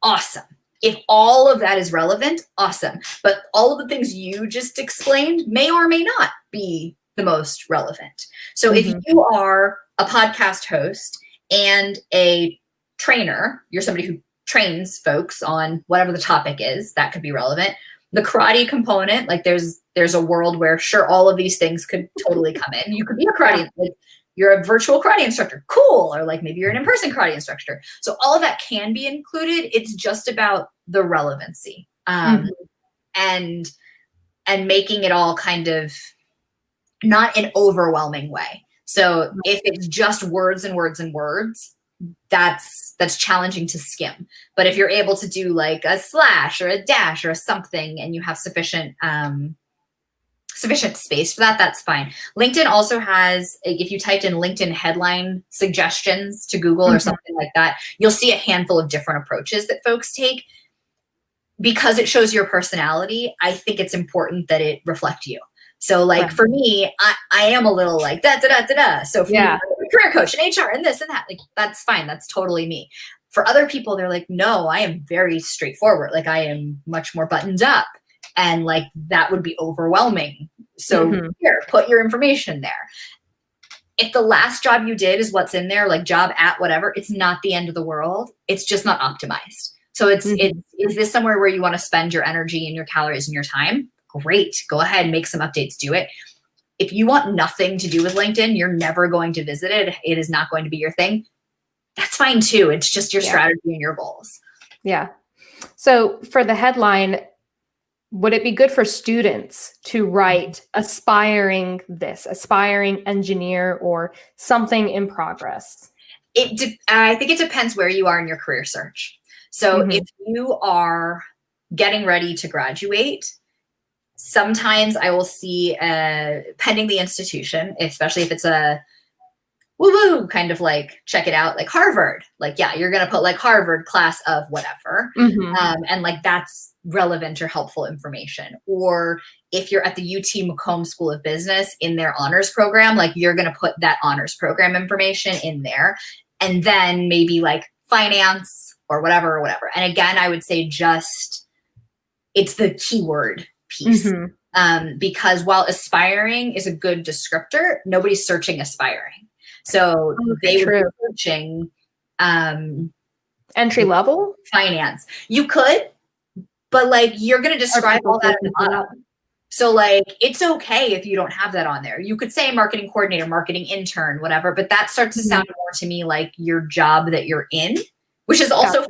awesome. If all of that is relevant, awesome. But all of the things you just explained may or may not be the most relevant. So if you are a podcast host and a trainer, you're somebody who trains folks on whatever the topic is, that could be relevant. The karate component, like there's a world where sure, all of these things could totally come in. You could be a karate, like you're a virtual karate instructor, cool. Or like maybe you're an in-person karate instructor. So all of that can be included. It's just about the relevancy and making it all kind of not an overwhelming way. So if it's just words and words and words, that's challenging to skim. But if you're able to do like a slash or a dash or a something and you have sufficient space for that, that's fine. LinkedIn also has, if you typed in LinkedIn headline suggestions to Google or something like that, you'll see a handful of different approaches that folks take. Because it shows your personality, I think it's important that it reflect you. So like for me, I am a little like da. So for me, I'm a career coach and HR and this and that, like that's fine. That's totally me. For other people, they're like, no, I am very straightforward. Like I am much more buttoned up and like that would be overwhelming. So here, put your information there. If the last job you did is what's in there, like job at whatever, it's not the end of the world. It's just not optimized. So is this somewhere where you want to spend your energy and your calories and your time? Great. Go ahead, make some updates, do it. If you want nothing to do with LinkedIn, you're never going to visit it. It is not going to be your thing. That's fine too. It's just your strategy and your goals. Yeah. So for the headline, would it be good for students to write aspiring engineer or something in progress? I think it depends where you are in your career search. So if you are getting ready to graduate, sometimes I will see, pending the institution, especially if it's a woo-woo kind of like, check it out, like Harvard, like, yeah, you're going to put like Harvard class of whatever. And like, that's relevant or helpful information. Or if you're at the UT Macomb School of Business in their honors program, like you're going to put that honors program information in there. And then maybe like finance or whatever. And again, I would say just, it's the keyword piece. Because while aspiring is a good descriptor, nobody's searching aspiring. So they would be searching entry level finance. You could, but like you're going to describe all that at the bottom. So like it's okay if you don't have that on there. You could say marketing coordinator, marketing intern, whatever, but that starts to sound more to me like your job that you're in, which is also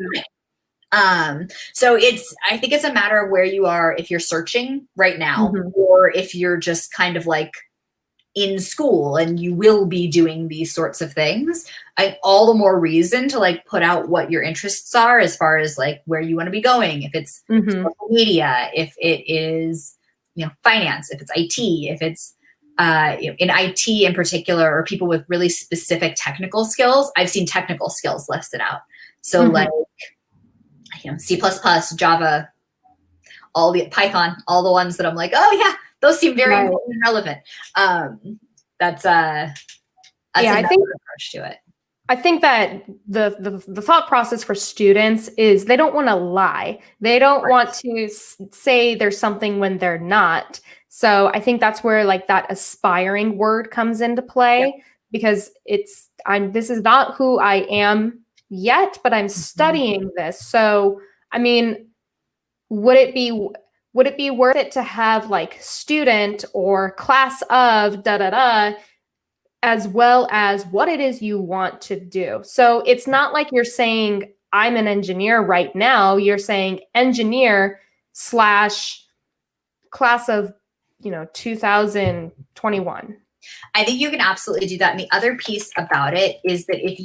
fine. So I think it's a matter of where you are, if you're searching right now, or if you're just kind of like in school and you will be doing these sorts of things. All the more reason to like put out what your interests are as far as like where you want to be going. If it's social media, if it is, finance, if it's IT, if it's in IT in particular, or people with really specific technical skills. I've seen technical skills listed out. So like, C++, Java, all the Python, all the ones that I'm like, oh yeah, those seem very important and relevant. That's yeah, another approach to it. I think that the thought process for students is they don't want to lie. They don't want to say there's something when they're not. So I think that's where like that aspiring word comes into play, because this is not who I am yet, but I'm studying this. So, I mean, would it be worth it to have like student or class of as well as what it is you want to do? So it's not like you're saying I'm an engineer right now. You're saying engineer / class of 2021. I think you can absolutely do that. And the other piece about it is that if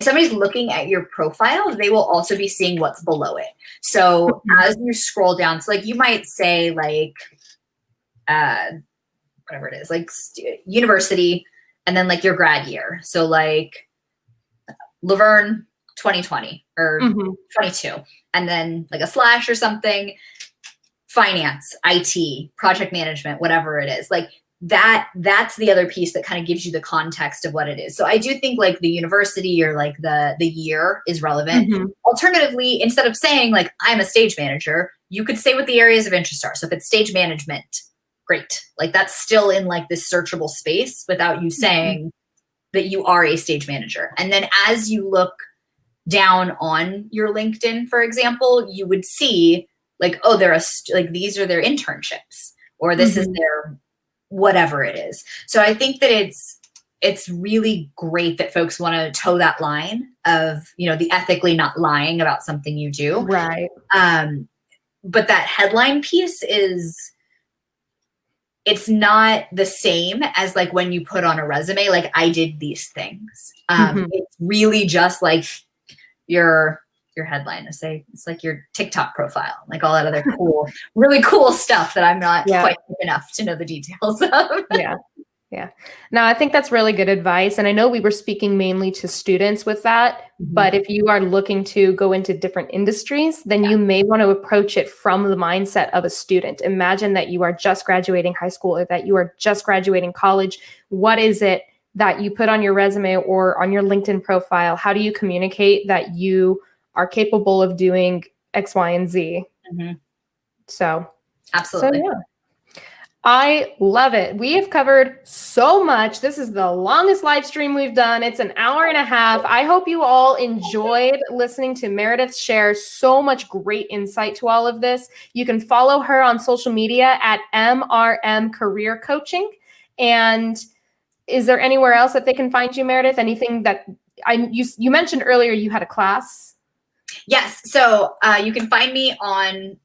somebody's looking at your profile, they will also be seeing what's below it. So as you scroll down, so like you might say like, whatever it is, like university, and then like your grad year. So like Laverne 2020 or 22, and then like a slash or something, finance, IT, project management, whatever it is. Like that's the other piece that kind of gives you the context of what it is. So I do think like the university or like the year is relevant. Alternatively, instead of saying like I'm a stage manager, you could say what the areas of interest are. So if it's stage management, great. Like that's still in like this searchable space without you saying that you are a stage manager. And then as you look down on your LinkedIn, for example, you would see like, oh, like these are their internships, or this is their whatever it is. So I think that it's really great that folks want to toe that line of, the ethically not lying about something you do. Right. But that headline piece it's not the same as like when you put on a resume, like I did these things. It's really just like your headline. It's like your TikTok profile, like all that other really cool stuff that I'm not quite enough to know the details of. Yeah. No, I think that's really good advice. And I know we were speaking mainly to students with that, but if you are looking to go into different industries, then you may want to approach it from the mindset of a student. Imagine that you are just graduating high school or that you are just graduating college. What is it that you put on your resume or on your LinkedIn profile? How do you communicate that you are capable of doing X, Y, and Z? So absolutely. So, yeah. I love it. We have covered so much. This is the longest live stream we've done. It's an hour and a half. I hope you all enjoyed listening to Meredith share so much great insight to all of this. You can follow her on social media at MRM Career Coaching. And is there anywhere else that they can find you, Meredith? Anything that you mentioned earlier you had a class? Yes. So you can find me on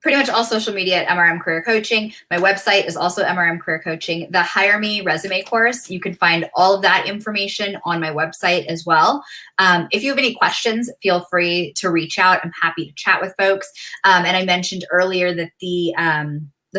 pretty much all social media at MRM Career Coaching. My website is also MRM Career Coaching. The Hire Me resume course, you can find all of that information on my website as well. If you have any questions, feel free to reach out. I'm happy to chat with folks. And I mentioned earlier that the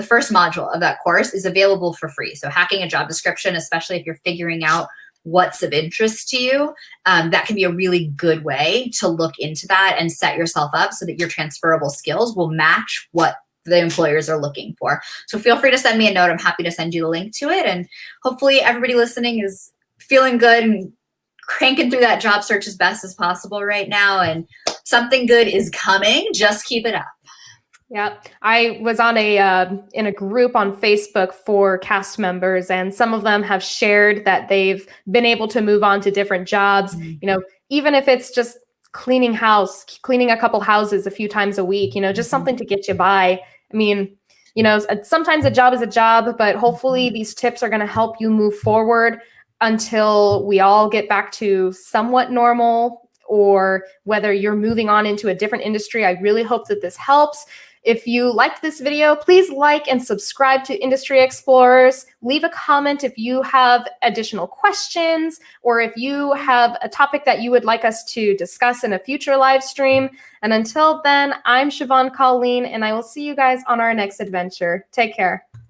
first module of that course is available for free. So hacking a job description, especially if you're figuring out what's of interest to you, that can be a really good way to look into that and set yourself up so that your transferable skills will match what the employers are looking for. So feel free to send me a note. I'm happy to send you the link to it. And hopefully everybody listening is feeling good and cranking through that job search as best as possible right now. And something good is coming. Just keep it up. Yeah, I was on in a group on Facebook for cast members, and some of them have shared that they've been able to move on to different jobs. Even if it's just cleaning a couple houses a few times a week, just something to get you by. I mean, sometimes a job is a job, but hopefully these tips are going to help you move forward until we all get back to somewhat normal, or whether you're moving on into a different industry. I really hope that this helps. If you liked this video, please like and subscribe to Industry Explorers. Leave a comment if you have additional questions, or if you have a topic that you would like us to discuss in a future live stream. And until then, I'm Siobhan Colleen, and I will see you guys on our next adventure. Take care.